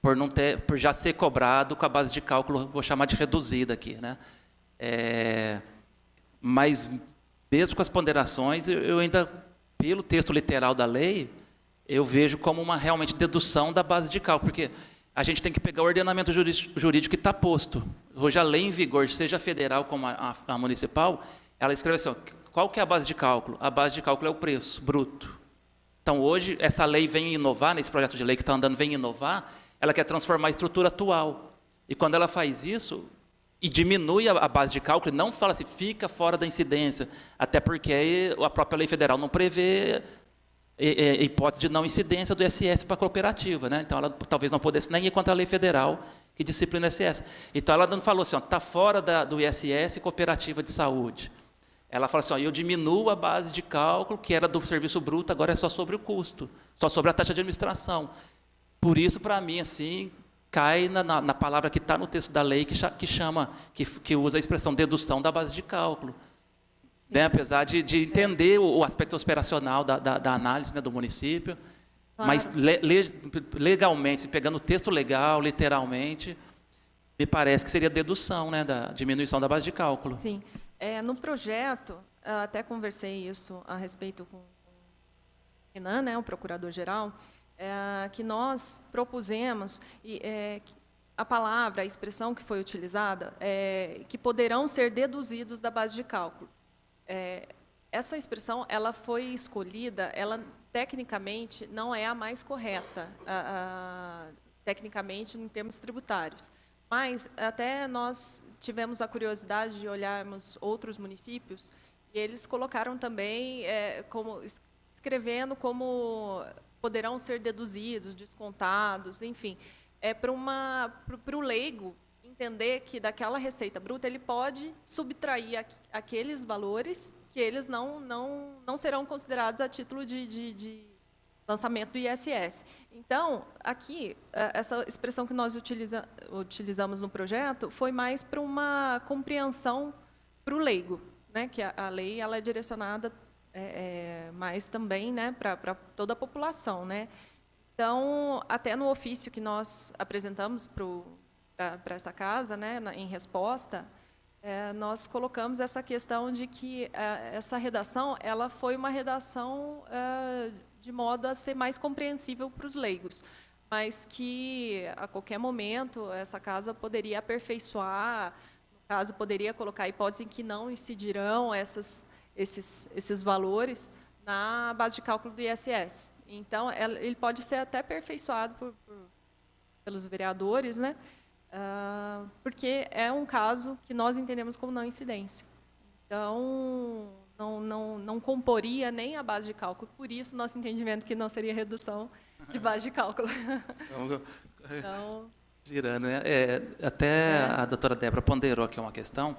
por já ser cobrado com a base de cálculo, vou chamar de reduzida aqui. Mas, mesmo com as ponderações, eu ainda, pelo texto literal da lei, eu vejo como uma realmente dedução da base de cálculo, porque a gente tem que pegar o ordenamento jurídico que está posto. Hoje, a lei em vigor, seja federal como a municipal, ela escreve assim, qual que é a base de cálculo? A base de cálculo é o preço bruto. Então, hoje, essa lei vem inovar, nesse projeto de lei que está andando, vem inovar, ela quer transformar a estrutura atual. E quando ela faz isso, e diminui a base de cálculo, e não fala assim, fica fora da incidência, até porque a própria lei federal não prevê hipótese de não incidência do ISS para a cooperativa, né? Então, ela talvez não pudesse nem ir contra a lei federal que disciplina o ISS. Então, ela não falou assim, está fora do ISS cooperativa de saúde. Ela falou assim, eu diminuo a base de cálculo, que era do serviço bruto, agora é só sobre o custo, só sobre a taxa de administração. Por isso, para mim, assim, cai na palavra que está no texto da lei, que usa a expressão dedução da base de cálculo. Né? Apesar de entender o aspecto operacional da análise, né, do município, Claro. mas legalmente, pegando o texto legal, literalmente, me parece que seria dedução, né, da diminuição da base de cálculo. Sim. No projeto, eu até conversei isso a respeito com o Renan, né, o procurador-geral, que nós propusemos, a palavra, a expressão que foi utilizada, que poderão ser deduzidos da base de cálculo. Essa expressão ela foi escolhida, ela tecnicamente não é a mais correta, tecnicamente em termos tributários. Mas até nós tivemos a curiosidade de olharmos outros municípios e eles colocaram também, escrevendo como poderão ser deduzidos, descontados, enfim. Para o leigo entender que daquela receita bruta ele pode subtrair aqueles valores que eles não serão considerados a título de lançamento do ISS. Então, aqui, essa expressão que nós utilizamos no projeto foi mais para uma compreensão para o leigo, né? Que a lei ela é direcionada mais também, né, para toda a população, né? Então, até no ofício que nós apresentamos para essa casa, né, em resposta, nós colocamos essa questão de que essa redação ela foi uma redação de modo a ser mais compreensível para os leigos, mas que a qualquer momento essa casa poderia aperfeiçoar, no caso poderia colocar a hipótese em que não incidirão esses valores na base de cálculo do ISS. Então, ele pode ser até aperfeiçoado pelos vereadores, né? Porque é um caso que nós entendemos como não incidência. Então, não comporia nem a base de cálculo, por isso nosso entendimento que não seria redução de base de cálculo. Então, Girando, né? Até a doutora Débora ponderou aqui uma questão,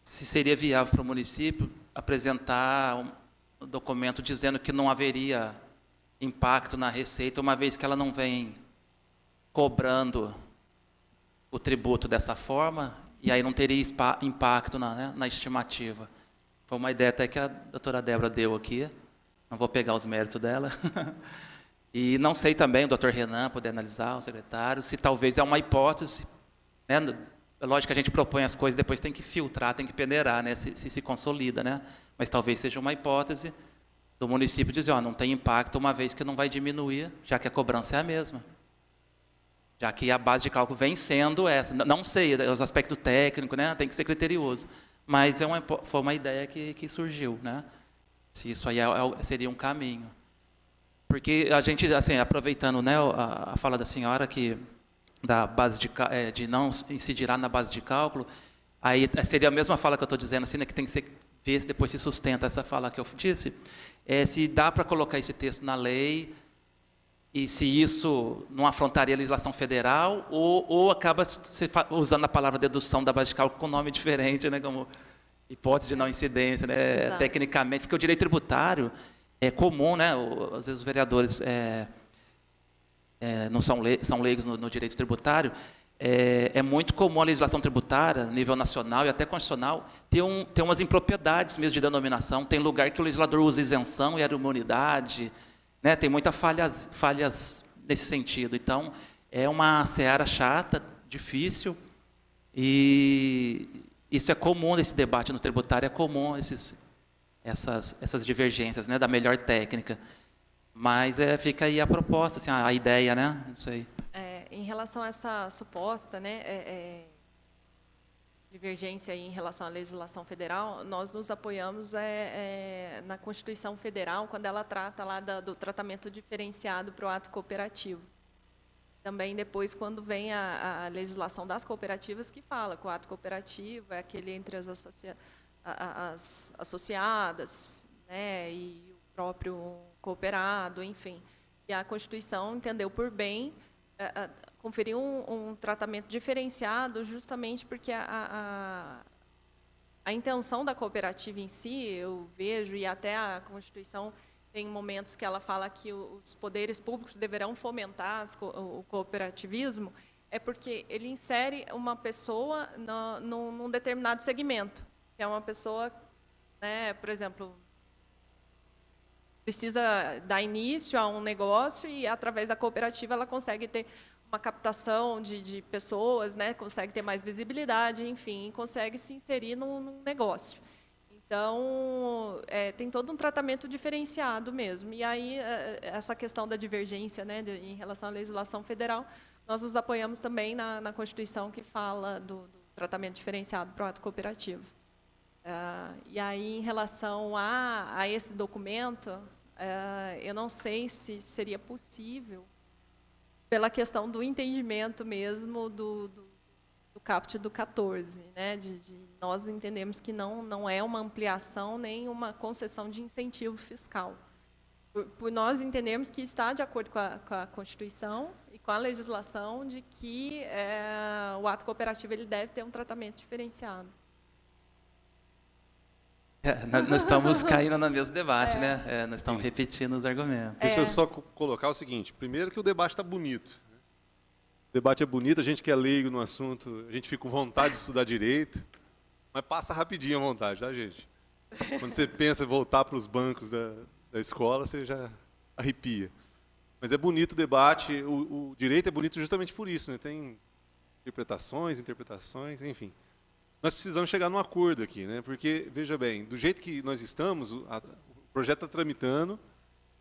se seria viável para o município apresentar um documento dizendo que não haveria impacto na receita, uma vez que ela não vem cobrando o tributo dessa forma, e aí não teria impacto na estimativa. Foi uma ideia até que a doutora Débora deu aqui, não vou pegar os méritos dela. E não sei também, o doutor Renan poder analisar, o secretário, se talvez é uma hipótese, né? É lógico que a gente propõe as coisas, depois tem que filtrar, tem que peneirar, né? se consolida, né? Mas talvez seja uma hipótese do município dizer, não tem impacto, uma vez que não vai diminuir, já que a cobrança é a mesma. Já que a base de cálculo vem sendo essa. Não sei, os aspectos técnicos, né? Tem que ser criterioso. Mas foi uma ideia que surgiu, né? Se isso aí seria um caminho. Porque a gente, assim, aproveitando, né, a fala da senhora que da base de não incidirá na base de cálculo, aí seria a mesma fala que eu estou dizendo, assim, né, que tem que ver se depois se sustenta essa fala que eu disse, se dá para colocar esse texto na lei e se isso não afrontaria a legislação federal ou acaba usando a palavra dedução da base de cálculo com nome diferente, né, como hipótese de não incidência, né, tecnicamente, porque o direito tributário é comum, né, às vezes os vereadores não são leigos no direito tributário, é muito comum a legislação tributária, a nível nacional e até constitucional, ter umas impropriedades mesmo de denominação. Tem lugar que o legislador usa isenção e era uma unidade, né? Tem muitas falhas nesse sentido. Então, é uma seara chata, difícil, e isso é comum nesse debate no tributário, é comum essas divergências, né, da melhor técnica. Mas fica aí a proposta, assim, a ideia, né? Não sei. Em relação a essa suposta, né, divergência em relação à legislação federal, nós nos apoiamos na Constituição Federal, quando ela trata lá do tratamento diferenciado para o ato cooperativo. Também depois, quando vem a legislação das cooperativas, que fala que o ato cooperativo é aquele entre as associadas, né, e próprio cooperado, enfim. E a Constituição entendeu por bem conferir um tratamento diferenciado justamente porque a intenção da cooperativa em si, eu vejo, e até a Constituição tem momentos que ela fala que os poderes públicos deverão fomentar o cooperativismo, é porque ele insere uma pessoa num determinado segmento, que é uma pessoa, né, por exemplo, precisa dar início a um negócio e, através da cooperativa, ela consegue ter uma captação de pessoas, né, consegue ter mais visibilidade, enfim, e consegue se inserir num negócio. Então, tem todo um tratamento diferenciado mesmo. E aí, essa questão da divergência, né, em relação à legislação federal, nós nos apoiamos também na Constituição, que fala do tratamento diferenciado para o ato cooperativo. E aí, em relação a esse documento, eu não sei se seria possível, pela questão do entendimento mesmo do caput do 14, né? Nós entendemos que não é uma ampliação nem uma concessão de incentivo fiscal. Por nós entendemos que está de acordo com a Constituição e com a legislação de que o ato cooperativo ele deve ter um tratamento diferenciado. Nós estamos caindo no mesmo debate, né? Nós estamos repetindo os argumentos. Deixa eu só colocar o seguinte. Primeiro que o debate está bonito. O debate é bonito, a gente que é leigo no assunto, a gente fica com vontade de estudar direito, mas passa rapidinho a vontade, tá, gente? Quando você pensa em voltar para os bancos da escola, você já arrepia. Mas é bonito o debate, o direito é bonito justamente por isso, né? Tem interpretações, enfim. Nós precisamos chegar num acordo aqui, né? Porque, veja bem, do jeito que nós estamos, o projeto está tramitando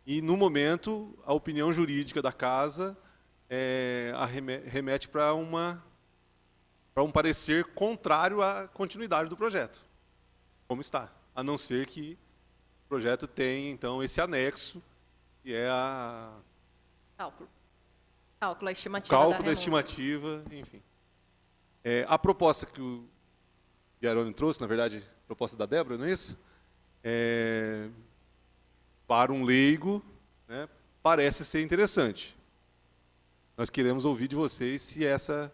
e, no momento, a opinião jurídica da Casa remete para um parecer contrário à continuidade do projeto, como está, a não ser que o projeto tenha, então, esse anexo, que é a... Cálculo, a estimativa cálculo da da renúncia. estimativa, enfim. A proposta que o Guiaroni trouxe, na verdade, a proposta da Débora, não é isso? Para um leigo, né, parece ser interessante. Nós queremos ouvir de vocês se essa,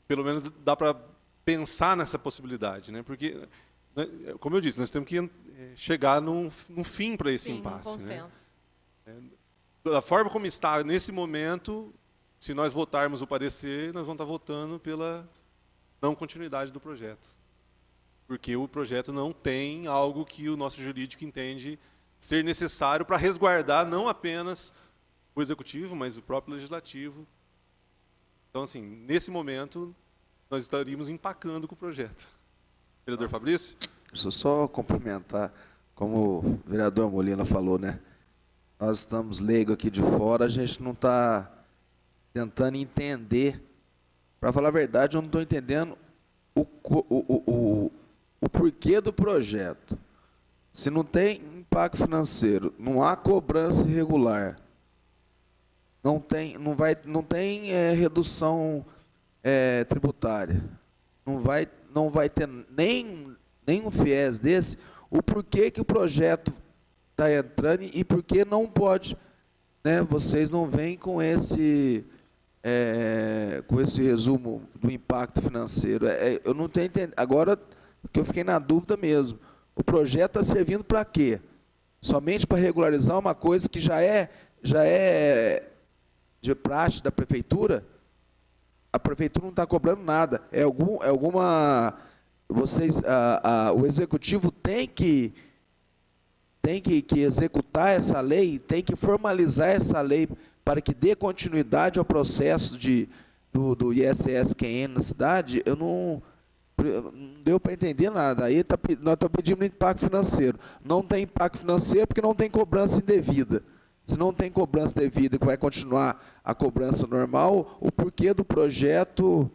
pelo menos dá para pensar nessa possibilidade, né? Porque, como eu disse, nós temos que chegar num fim para esse impasse. Um consenso. Né? Da forma como está nesse momento, se nós votarmos o parecer, nós vamos estar votando pela não continuidade do projeto. Porque o projeto não tem algo que o nosso jurídico entende ser necessário para resguardar não apenas o executivo, mas o próprio legislativo. Então, assim, nesse momento, nós estaríamos empacando com o projeto. Vereador Fabrício? Deixa eu só complementar, como o vereador Molina falou, né? Nós estamos leigos aqui de fora, a gente não está tentando entender. Para falar a verdade, eu não estou entendendo o porquê do projeto. Se não tem impacto financeiro, não há cobrança irregular, não tem redução tributária, não vai ter nem um FIES desse, o porquê que o projeto está entrando e por que não pode, né, vocês não vêm com esse resumo do impacto financeiro. Eu não estou entendendo. Agora, que eu fiquei na dúvida mesmo, o projeto está servindo para quê? Somente para regularizar uma coisa que já é de praxe da prefeitura? A prefeitura não está cobrando nada. O executivo tem que executar essa lei, tem que formalizar essa lei para que dê continuidade ao processo do ISS-QN na cidade. Não deu para entender nada. Aí nós estamos pedindo impacto financeiro. Não tem impacto financeiro porque não tem cobrança indevida. Se não tem cobrança devida, que vai continuar a cobrança normal, o porquê do projeto,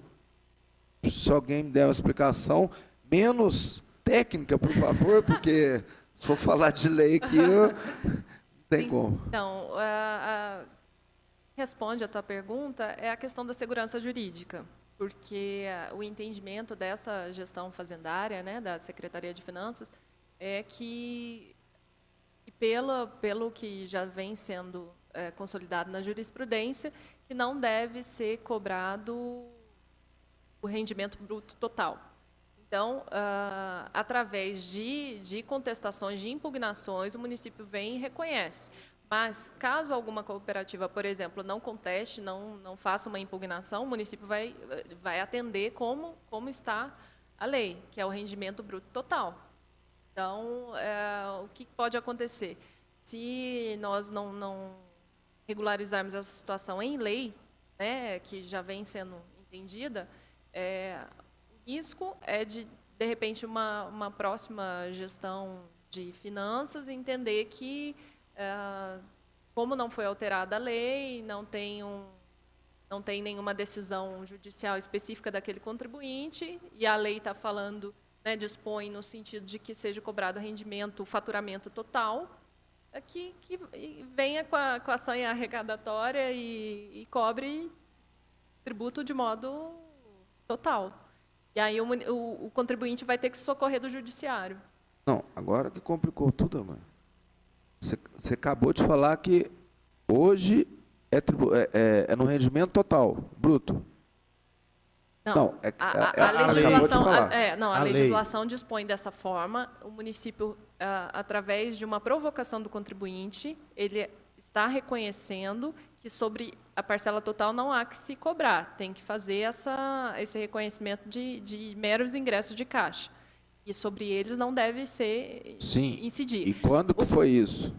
se alguém me der uma explicação, menos técnica, por favor, porque se for falar de lei aqui, não tem como. Então, responde a tua pergunta é a questão da segurança jurídica, porque o entendimento dessa gestão fazendária, né, da Secretaria de Finanças, é que pelo que já vem sendo consolidado na jurisprudência, que não deve ser cobrado o rendimento bruto total. Então, através de contestações, de impugnações, o município vem e reconhece. Mas, caso alguma cooperativa, por exemplo, não conteste, não faça uma impugnação, o município vai atender como está a lei, que é o rendimento bruto total. Então, o que pode acontecer? Se nós não regularizarmos essa situação em lei, né, que já vem sendo entendida, o risco é de repente, uma próxima gestão de finanças entender que, como não foi alterada a lei, não tem nenhuma decisão judicial específica daquele contribuinte, e a lei está falando, né, dispõe no sentido de que seja cobrado rendimento, faturamento total, que venha com a sanha arrecadatória e cobre tributo de modo total. E aí o contribuinte vai ter que se socorrer do judiciário. Não, agora que complicou tudo, mãe. Você acabou de falar que hoje é no rendimento total, bruto. Não, a legislação dispõe dessa forma. O município, através de uma provocação do contribuinte, ele está reconhecendo que sobre a parcela total não há que se cobrar, tem que fazer esse reconhecimento de meros ingressos de caixa. E sobre eles não deve ser incidir. E quando que foi isso?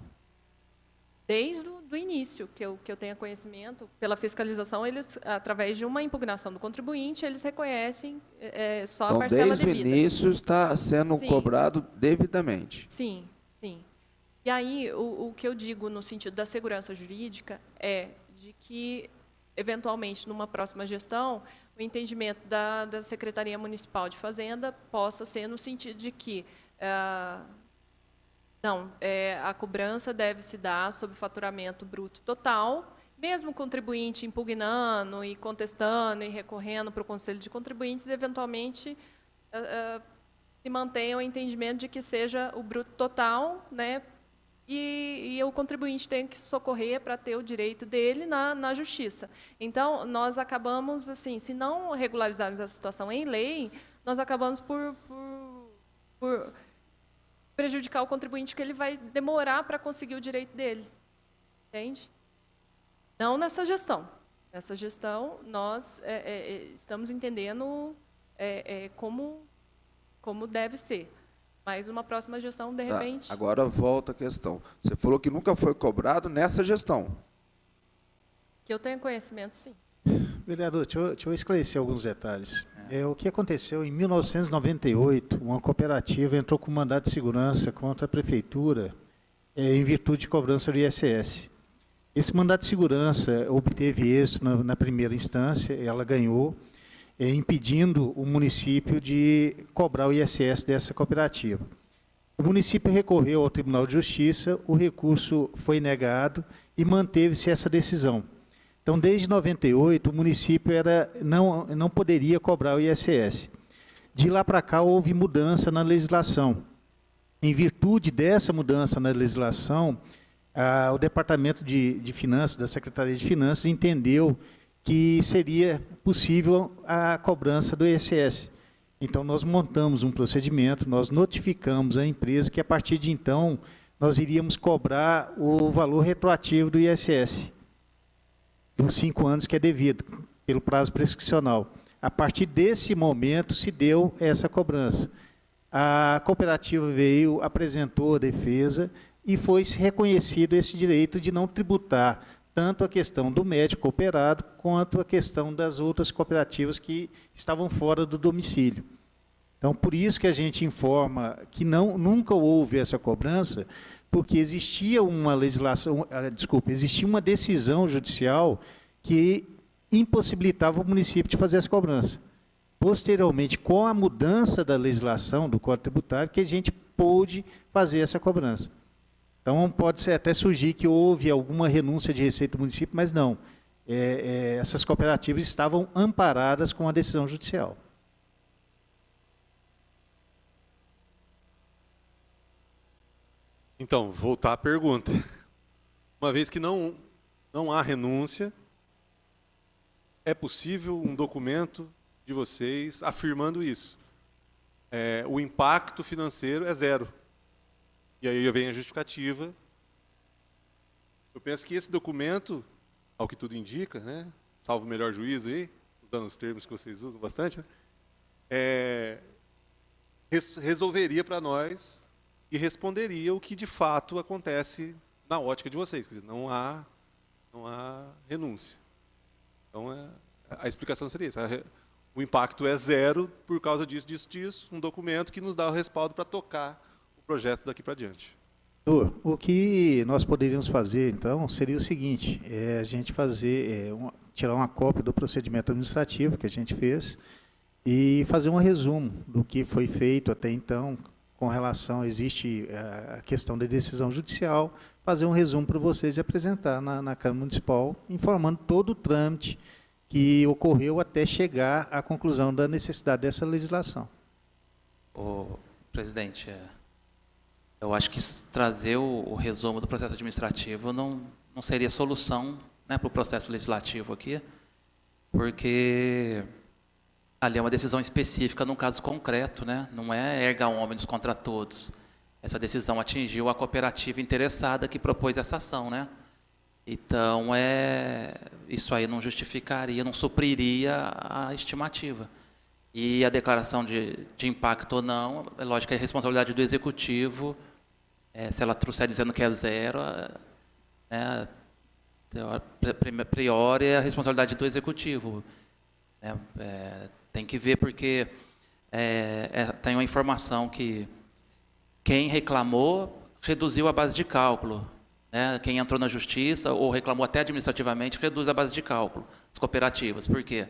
Desde o início, que eu tenha conhecimento, pela fiscalização, eles, através de uma impugnação do contribuinte, eles reconhecem só a parcela devida. Desde o início está sendo cobrado devidamente. Sim, sim. E aí, o que eu digo no sentido da segurança jurídica é de que, eventualmente, numa próxima gestão, o entendimento da Secretaria Municipal de Fazenda possa ser no sentido de que a cobrança deve se dar sobre faturamento bruto total, mesmo o contribuinte impugnando e contestando e recorrendo para o Conselho de Contribuintes, eventualmente se mantenha o entendimento de que seja o bruto total, né, e o contribuinte tem que socorrer para ter o direito dele na justiça. Então, nós acabamos, assim, se não regularizarmos a situação em lei, nós acabamos por prejudicar o contribuinte, que ele vai demorar para conseguir o direito dele. Entende? Não nessa gestão. Nessa gestão, nós estamos entendendo como deve ser. Mas uma próxima gestão, de repente... Agora volta a questão. Você falou que nunca foi cobrado nessa gestão. Que eu tenha conhecimento, sim. Vereador, deixa eu esclarecer alguns detalhes. O que aconteceu em 1998, uma cooperativa entrou com mandato de segurança contra a prefeitura em virtude de cobrança do ISS. Esse mandato de segurança obteve êxito na primeira instância, ela ganhou, impedindo o município de cobrar o ISS dessa cooperativa. O município recorreu ao Tribunal de Justiça, o recurso foi negado e manteve-se essa decisão. Então, desde 98, o município não poderia cobrar o ISS. De lá para cá, houve mudança na legislação. Em virtude dessa mudança na legislação, o Departamento de Finanças, da Secretaria de Finanças, entendeu que seria possível a cobrança do ISS. Então, nós montamos um procedimento, nós notificamos a empresa que, a partir de então, nós iríamos cobrar o valor retroativo do ISS, dos 5 anos que é devido, pelo prazo prescricional. A partir desse momento, se deu essa cobrança. A cooperativa veio, apresentou a defesa e foi reconhecido esse direito de não tributar tanto a questão do médico cooperado, quanto a questão das outras cooperativas que estavam fora do domicílio. Então, por isso que a gente informa que nunca houve essa cobrança, porque existia uma legislação, existia uma decisão judicial que impossibilitava o município de fazer essa cobrança. Posteriormente, com a mudança da legislação do Código Tributário, que a gente pôde fazer essa cobrança. Então, pode até surgir que houve alguma renúncia de receita do município, mas não. Essas cooperativas estavam amparadas com a decisão judicial. Então, voltar à pergunta. Uma vez que não há renúncia, é possível um documento de vocês afirmando isso. O impacto financeiro é zero. E aí vem a justificativa. Eu penso que esse documento, ao que tudo indica, né, salvo o melhor juízo aí, usando os termos que vocês usam bastante, né, resolveria para nós e responderia o que de fato acontece na ótica de vocês. Quer dizer, não há renúncia. Então, a explicação seria essa. O impacto é zero por causa disso, um documento que nos dá o respaldo para tocar o projeto daqui para diante. O que nós poderíamos fazer, então, seria o seguinte, a gente tirar uma cópia do procedimento administrativo que a gente fez e fazer um resumo do que foi feito até então com relação, existe a questão da decisão judicial, fazer um resumo para vocês e apresentar na Câmara Municipal, informando todo o trâmite que ocorreu até chegar à conclusão da necessidade dessa legislação. Presidente, eu acho que trazer o resumo do processo administrativo não seria solução, né, para o processo legislativo aqui, porque ali é uma decisão específica num caso concreto, né? Não é erga omnes contra todos. Essa decisão atingiu a cooperativa interessada que propôs essa ação, né? Então, isso aí não justificaria, não supriria a estimativa. E a declaração de impacto ou não, é lógico que é responsabilidade do executivo, se ela trouxer dizendo que é zero, a priori é a responsabilidade do executivo. Tem que ver, porque tem uma informação que quem reclamou reduziu a base de cálculo. Né? Quem entrou na justiça ou reclamou até administrativamente reduz a base de cálculo, as cooperativas. Por quê?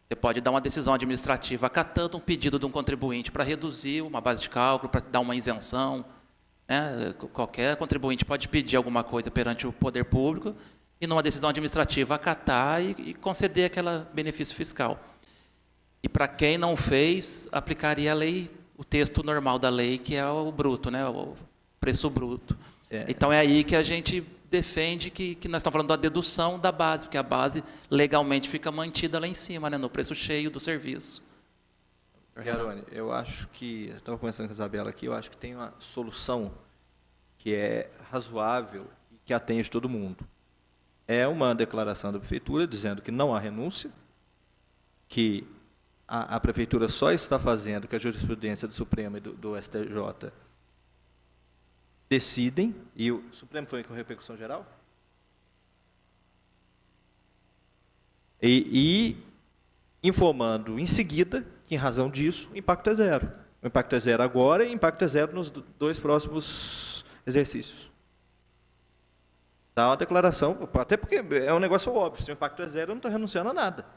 Você pode dar uma decisão administrativa acatando um pedido de um contribuinte para reduzir uma base de cálculo, para dar uma isenção. Né? Qualquer contribuinte pode pedir alguma coisa perante o poder público e, numa decisão administrativa, acatar e conceder aquele benefício fiscal. E, para quem não fez, aplicaria a lei, o texto normal da lei, que é o bruto, né? O preço bruto. Então, é aí que a gente defende que nós estamos falando da dedução da base, porque a base legalmente fica mantida lá em cima, né, no preço cheio do serviço. Garone, eu acho que, eu estava conversando com a Isabela aqui, eu acho que tem uma solução que é razoável e que atende todo mundo. É uma declaração da Prefeitura dizendo que não há renúncia, que a Prefeitura só está fazendo que a jurisprudência do Supremo e do STJ decidem, e o Supremo foi com repercussão geral? E informando em seguida que, em razão disso, o impacto é zero. O impacto é zero agora e o impacto é zero nos 2 próximos exercícios. Dá uma declaração, até porque é um negócio óbvio, se o impacto é zero, eu não estou renunciando a nada.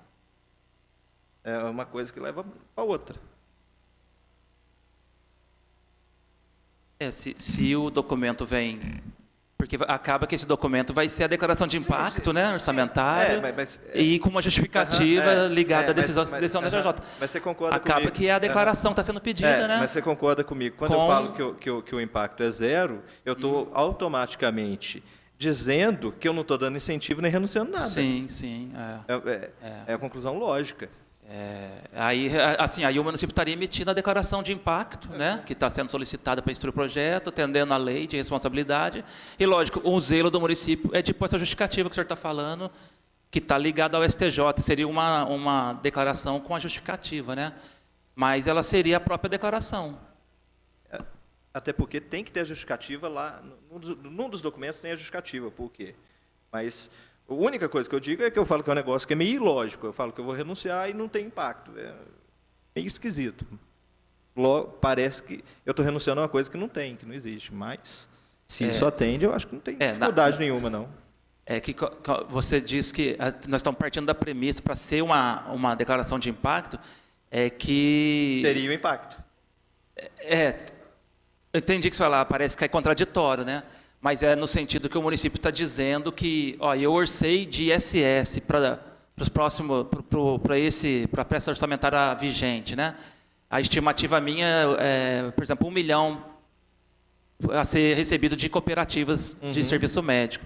É uma coisa que leva a outra. Se o documento vem... Porque acaba que esse documento vai ser a declaração de impacto, né, orçamentário, e com uma justificativa ligada à decisão da STJ. Mas você concorda acaba comigo? Que a declaração está sendo pedida, né? Mas você concorda comigo? Quando eu falo que o impacto é zero, eu estou automaticamente dizendo que eu não estou dando incentivo nem renunciando nada. Sim, sim. É a conclusão lógica. Aí o município estaria emitindo a declaração de impacto, né, que está sendo solicitada para instruir o projeto, atendendo à lei de responsabilidade. E, lógico, o zelo do município é tipo essa justificativa que o senhor está falando, que está ligada ao STJ. Seria uma declaração com a justificativa, né? Mas ela seria a própria declaração. Até porque tem que ter a justificativa lá, num dos documentos tem a justificativa, por quê? Mas a única coisa que eu digo é que eu falo que é um negócio que é meio ilógico, eu falo que eu vou renunciar e não tem impacto, é meio esquisito. Parece que eu estou renunciando a uma coisa que não tem, que não existe, mas se isso atende, eu acho que não tem dificuldade nenhuma, não. É que você diz que nós estamos partindo da premissa para ser uma declaração de impacto, é que... Teria o impacto. Eu entendi que você falar, parece que é contraditório, né? Mas é no sentido que o município está dizendo que, eu orcei de ISS para os próximos, para a peça orçamentária vigente, né? A estimativa minha é, por exemplo, 1 milhão a ser recebido de cooperativas de serviço médico.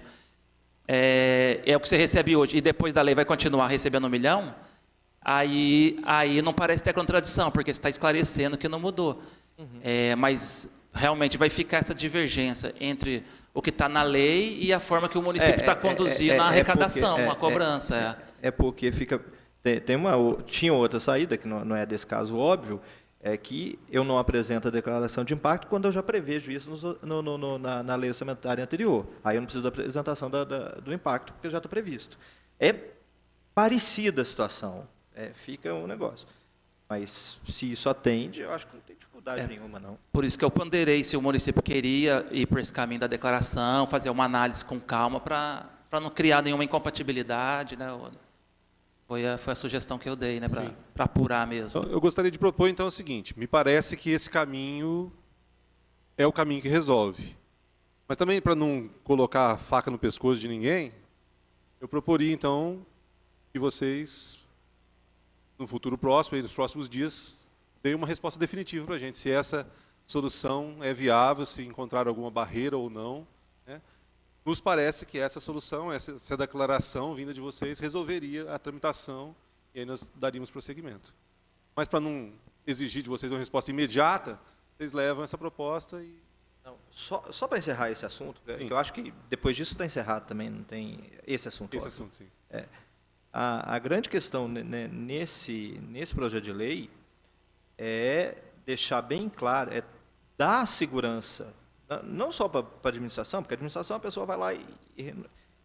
É o que você recebe hoje, e depois da lei vai continuar recebendo 1 milhão, aí não parece ter contradição, porque você está esclarecendo que não mudou. Mas realmente vai ficar essa divergência entre o que está na lei e a forma que o município está conduzindo a arrecadação, a cobrança. Porque fica... Tinha outra saída, que não é desse caso óbvio, é que eu não apresento a declaração de impacto quando eu já prevejo isso na lei orçamentária anterior. Aí eu não preciso da apresentação do impacto, porque já está previsto. É parecida a situação, fica um negócio. Mas se isso atende, eu acho que não tem dificuldade nenhuma, não. Por isso que eu ponderei se o município queria ir por esse caminho da declaração, fazer uma análise com calma para não criar nenhuma incompatibilidade, né? Foi a sugestão que eu dei, né, para apurar mesmo. Então, eu gostaria de propor, então, o seguinte. Me parece que esse caminho é o caminho que resolve. Mas também, para não colocar a faca no pescoço de ninguém, eu proporia, então, que vocês, no futuro próximo, nos próximos dias, deem uma resposta definitiva para a gente, se essa solução é viável, se encontrar alguma barreira ou não, né? Nos parece que essa solução, essa declaração vinda de vocês, resolveria a tramitação e aí nós daríamos prosseguimento. Mas para não exigir de vocês uma resposta imediata, vocês levam essa proposta e... Não, só para encerrar esse assunto, que eu acho que depois disso está encerrado também, não tem esse assunto. Esse assunto, sim. A grande questão nesse projeto de lei é deixar bem claro, é dar segurança, não só para a administração, porque a administração a pessoa vai lá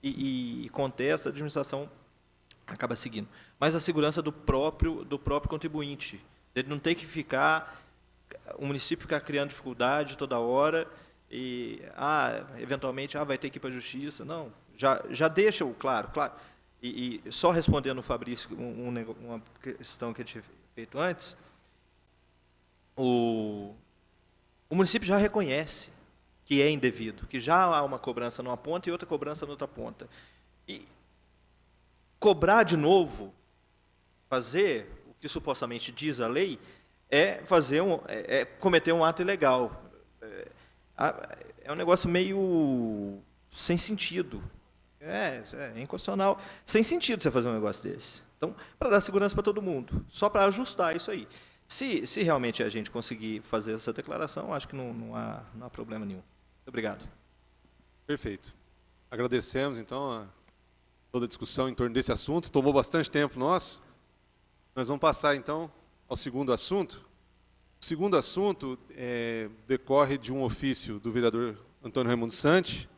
e contesta, a administração acaba seguindo, mas a segurança do próprio contribuinte. Ele não tem que o município ficar criando dificuldade toda hora e eventualmente vai ter que ir para a justiça. Não, já deixa o claro. E só respondendo o Fabrício uma questão que eu tinha feito antes, o município já reconhece que é indevido, que já há uma cobrança numa ponta e outra cobrança na outra ponta. E cobrar de novo, fazer o que supostamente diz a lei, é cometer um ato ilegal. É um negócio meio sem sentido. É inconstitucional. Sem sentido você fazer um negócio desse. Então, para dar segurança para todo mundo, só para ajustar isso aí. Se realmente a gente conseguir fazer essa declaração, acho que não há problema nenhum. Muito obrigado. Perfeito. Agradecemos, então, toda a discussão em torno desse assunto. Tomou bastante tempo nosso. Nós vamos passar, então, ao segundo assunto. O segundo assunto decorre de um ofício do vereador Antônio Raimundo Santi.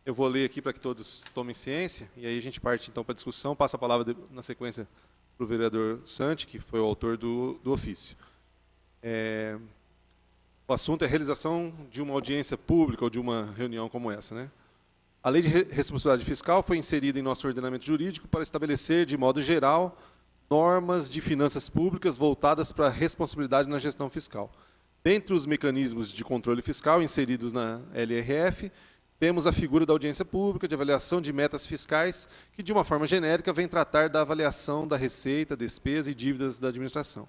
Eu vou ler aqui para que todos tomem ciência, e aí a gente parte, então, para a discussão. Passa a palavra, na sequência, para o vereador Santi, que foi o autor do ofício. O assunto é a realização de uma audiência pública ou de uma reunião como essa, né? A Lei de Responsabilidade Fiscal foi inserida em nosso ordenamento jurídico para estabelecer, de modo geral, normas de finanças públicas voltadas para a responsabilidade na gestão fiscal. Dentre os mecanismos de controle fiscal inseridos na LRF, temos a figura da audiência pública, de avaliação de metas fiscais, que, de uma forma genérica, vem tratar da avaliação da receita, despesa e dívidas da administração.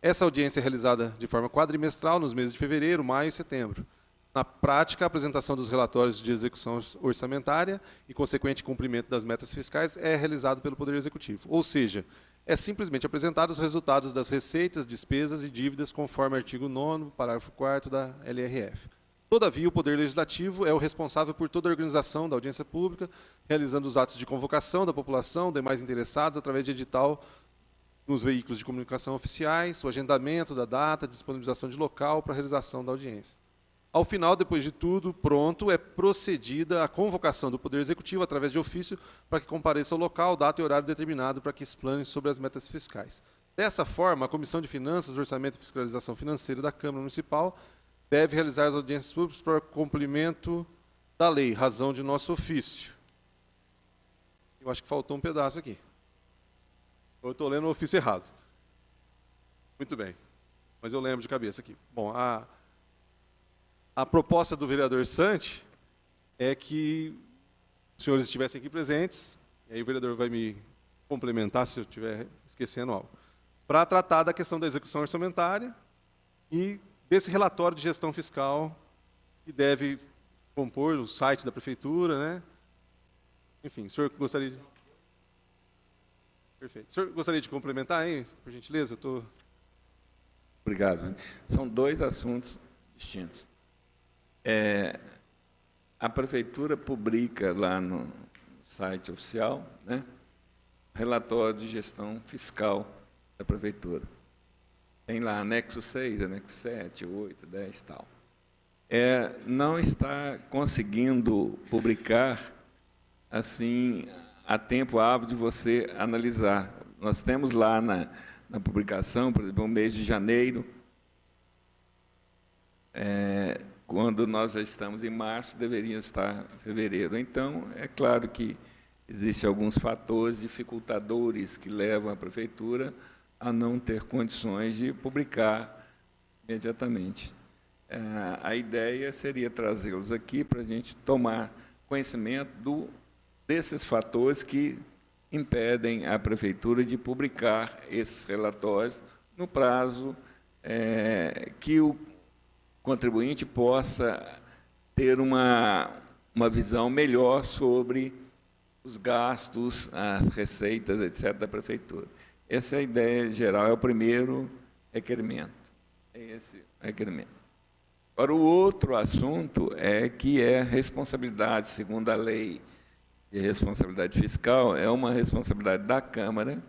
Essa audiência é realizada de forma quadrimestral nos meses de fevereiro, maio e setembro. Na prática, a apresentação dos relatórios de execução orçamentária e consequente cumprimento das metas fiscais é realizado pelo Poder Executivo. Ou seja, é simplesmente apresentado os resultados das receitas, despesas e dívidas conforme artigo 9º, parágrafo 4º da LRF. Todavia, o Poder Legislativo é o responsável por toda a organização da audiência pública, realizando os atos de convocação da população, demais interessados, através de edital nos veículos de comunicação oficiais, o agendamento da data, disponibilização de local para a realização da audiência. Ao final, depois de tudo pronto, é procedida a convocação do Poder Executivo, através de ofício, para que compareça ao local, data e horário determinado para que explane sobre as metas fiscais. Dessa forma, a Comissão de Finanças, Orçamento e Fiscalização Financeira da Câmara Municipal deve realizar as audiências públicas para cumprimento da lei, razão de nosso ofício. Eu acho que faltou um pedaço aqui. Eu estou lendo o ofício errado. Muito bem. Mas eu lembro de cabeça aqui. Bom, a proposta do vereador Santi é que os senhores estivessem aqui presentes, e aí o vereador vai me complementar se eu estiver esquecendo algo, para tratar da questão da execução orçamentária e desse relatório de gestão fiscal que que deve compor o site da prefeitura, né? Enfim, o senhor gostaria de... Perfeito. O senhor gostaria de complementar, hein, por gentileza? Obrigado. São dois assuntos distintos. A prefeitura publica lá no site oficial, né, relatório de gestão fiscal da prefeitura. Tem lá anexo 6, anexo 7, 8, 10 e tal. Não está conseguindo publicar assim a tempo hábil de você analisar. Nós temos lá na publicação, por exemplo, o mês de janeiro, quando nós já estamos em março, deveria estar em fevereiro. Então, é claro que existem alguns fatores dificultadores que levam a prefeitura a não ter condições de publicar imediatamente. A ideia seria trazê-los aqui para a gente tomar conhecimento desses fatores que impedem a prefeitura de publicar esses relatórios no prazo que o contribuinte possa ter uma visão melhor sobre os gastos, as receitas, etc., da prefeitura. Essa é a ideia geral, é o primeiro requerimento. É esse requerimento. Agora, o outro assunto que é responsabilidade, segundo a lei de responsabilidade fiscal, é uma responsabilidade da Câmara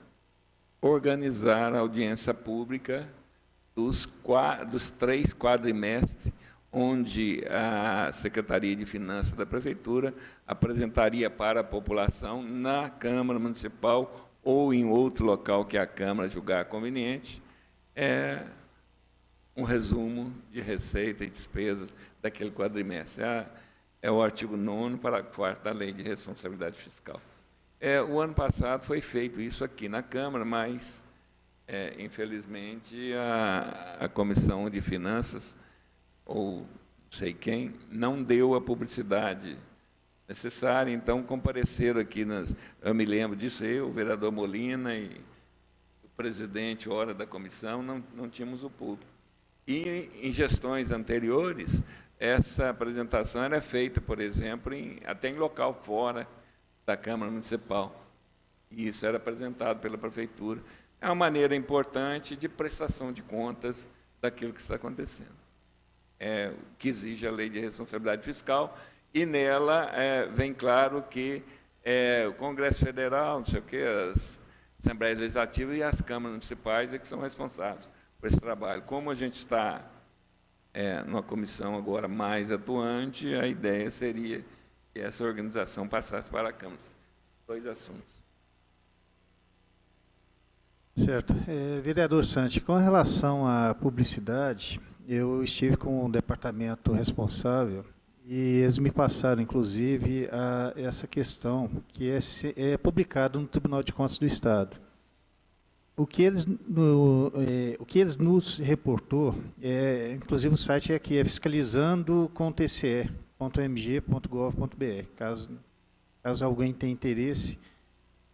organizar a audiência pública dos 3 quadrimestres, onde a Secretaria de Finanças da Prefeitura apresentaria para a população, na Câmara Municipal ou em outro local que a Câmara julgar conveniente, um resumo de receita e despesas daquele quadrimestre. É o artigo 9º, parágrafo 4º da Lei de Responsabilidade Fiscal. O ano passado foi feito isso aqui na Câmara, mas, infelizmente, a Comissão de Finanças, ou não sei quem, não deu a publicidade necessária, então compareceram aqui, eu me lembro disso, o vereador Molina e o presidente, hora da comissão, não tínhamos o público. E, em gestões anteriores, essa apresentação era feita, por exemplo, até em local fora da Câmara Municipal. E isso era apresentado pela Prefeitura. É uma maneira importante de prestação de contas daquilo que está acontecendo. Que exige a Lei de Responsabilidade Fiscal, e nela vem claro que o Congresso Federal, não sei o quê, as Assembleias Legislativas e as câmaras municipais que são responsáveis por esse trabalho. Como a gente está numa comissão agora mais atuante, a ideia seria que essa organização passasse para a Câmara. 2 assuntos. Certo. Vereador Santi, com relação à publicidade, eu estive com o departamento responsável e eles me passaram, inclusive, essa questão que é publicado no Tribunal de Contas do Estado. O que eles nos reportou, inclusive o site aqui é fiscalizando.tce.mg.gov.br, caso alguém tenha interesse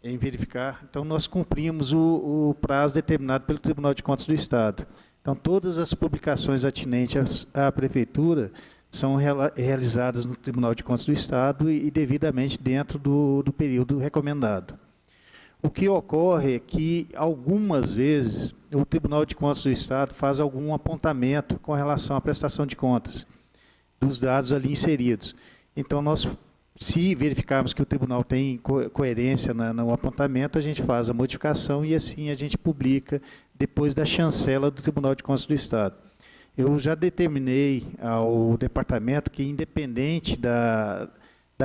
em verificar. Então, nós cumprimos o prazo determinado pelo Tribunal de Contas do Estado. Então, todas as publicações atinentes à Prefeitura são realizadas no Tribunal de Contas do Estado e devidamente dentro do período recomendado. O que ocorre é que, algumas vezes, o Tribunal de Contas do Estado faz algum apontamento com relação à prestação de contas dos dados ali inseridos. Então, se verificarmos que o tribunal tem coerência no apontamento, a gente faz a modificação e, assim, a gente publica depois da chancela do Tribunal de Contas do Estado. Eu já determinei ao departamento que, independente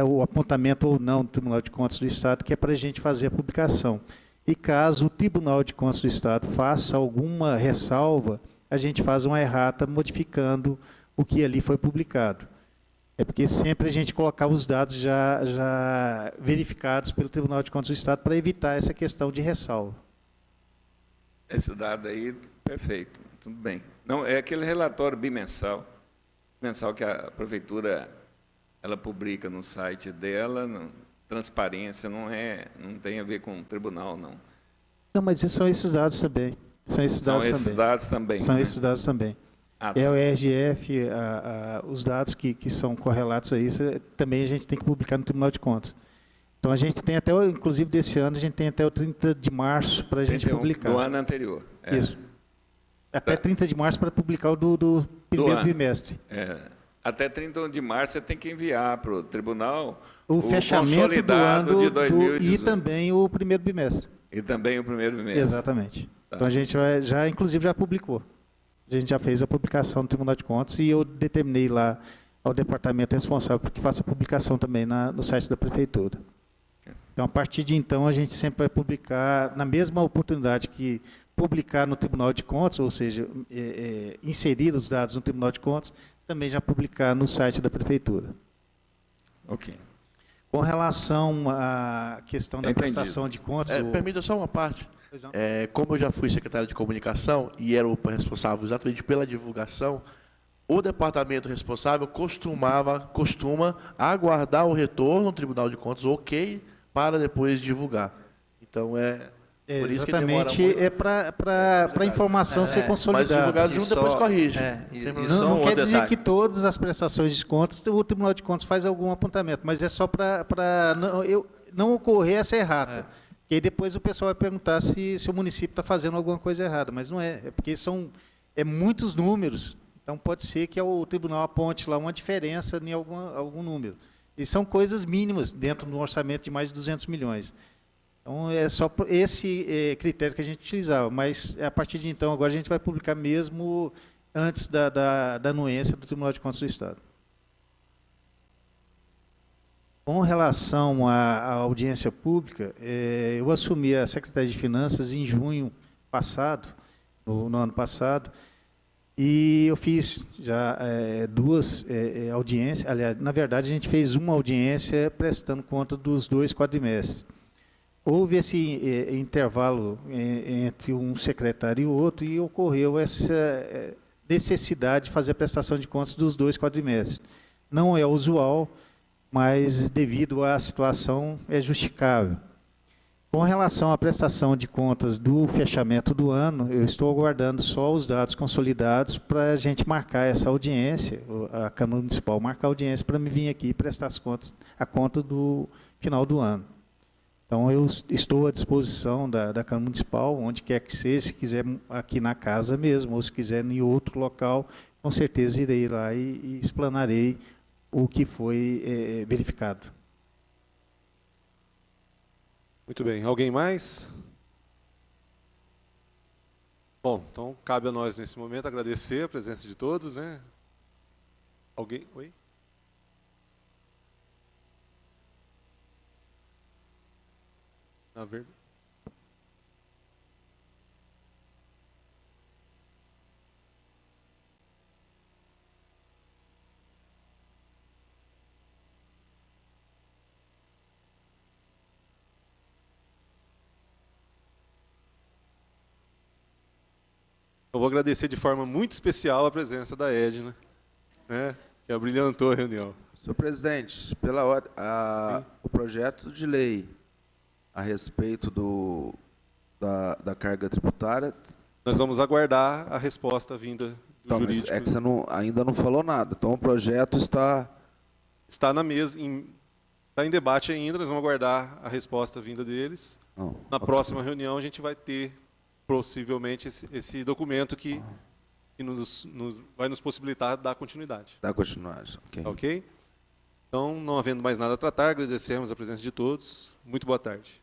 o apontamento ou não do Tribunal de Contas do Estado, que é para a gente fazer a publicação. E caso o Tribunal de Contas do Estado faça alguma ressalva, a gente faz uma errata modificando o que ali foi publicado. É porque sempre a gente colocava os dados já verificados pelo Tribunal de Contas do Estado para evitar essa questão de ressalva. Esse dado aí, perfeito, tudo bem. Não, é aquele relatório mensal que a Prefeitura ela publica no site dela, transparência, não tem a ver com o tribunal, não. Não, mas são esses dados também. São esses dados também. São esses dados também. Ah, tá. É o RGF, os dados que são correlatos a isso, também a gente tem que publicar no Tribunal de Contas. Então, a gente tem até, inclusive desse ano, a gente tem até o 30 de março para a gente 31 publicar. do ano anterior. É. Isso. Até 30 de março para publicar o do primeiro ano. bimestre. É. Até 31 de março você tem que enviar para o tribunal O fechamento do consolidado ano de e 2018. também o primeiro bimestre. E também o primeiro bimestre. Exatamente. Tá. Então, a gente inclusive, já publicou. A gente já fez a publicação no Tribunal de Contas e eu determinei lá ao departamento responsável para que faça a publicação também no site da Prefeitura. Então, a partir de então, a gente sempre vai publicar, na mesma oportunidade que publicar no Tribunal de Contas, ou seja, inserir os dados no Tribunal de Contas, também já publicar no site da Prefeitura. Ok. Com relação à questão da Entendido. prestação de contas... Permita só uma parte. Pois não. Como eu já fui secretário de comunicação e era o responsável exatamente pela divulgação, o departamento responsável costuma aguardar o retorno do Tribunal de Contas, ok, para depois divulgar. Então, por isso que demora exatamente, muito. para a informação ser Mas consolidada. divulgado junto, depois corrige. Não quer dizer que todas as prestações de contas, o Tribunal de Contas faz algum apontamento, mas é só para não ocorrer essa errata. Que aí depois o pessoal vai perguntar se o município está fazendo alguma coisa errada, mas não é. É porque são muitos números, então pode ser que o tribunal aponte lá uma diferença em algum número. E são coisas mínimas dentro do orçamento de mais de 200 milhões. Então, é só esse critério que a gente utilizava, mas a partir de então, agora a gente vai publicar mesmo antes da anuência do Tribunal de Contas do Estado. Com relação à audiência pública, eu assumi a Secretaria de Finanças em junho passado, no ano passado, e eu fiz já 2 audiências. Aliás, na verdade, a gente fez uma audiência prestando conta dos 2 quadrimestres. Houve esse intervalo entre um secretário e o outro e ocorreu essa necessidade de fazer a prestação de contas dos 2 quadrimestres. Não é usual, mas devido à situação é justificável. Com relação à prestação de contas do fechamento do ano, eu estou aguardando só os dados consolidados para a gente marcar essa audiência, a Câmara Municipal marcar a audiência para me vir aqui e prestar a conta do final do ano. Então, eu estou à disposição da Câmara Municipal, onde quer que seja, se quiser aqui na casa mesmo, ou se quiser em outro local, com certeza irei lá e explanarei o que foi verificado. Muito bem. Alguém mais? Bom, então cabe a nós nesse momento agradecer a presença de todos, né? Alguém? Oi? Na verdade. Eu vou agradecer de forma muito especial a presença da Edna, né, que abrilhantou a reunião. Senhor presidente, pela ordem, o projeto de lei a respeito da carga tributária... Nós vamos aguardar a resposta vinda do então, jurídico. É que você ainda não falou nada, então o projeto está... Está na mesa, está em debate ainda, nós vamos aguardar a resposta vinda deles. Não, Na próxima reunião a gente vai ter, possivelmente, esse documento que vai nos possibilitar dar continuidade. Dar continuidade, ok. Ok? Então, não havendo mais nada a tratar, agradecemos a presença de todos. Muito boa tarde.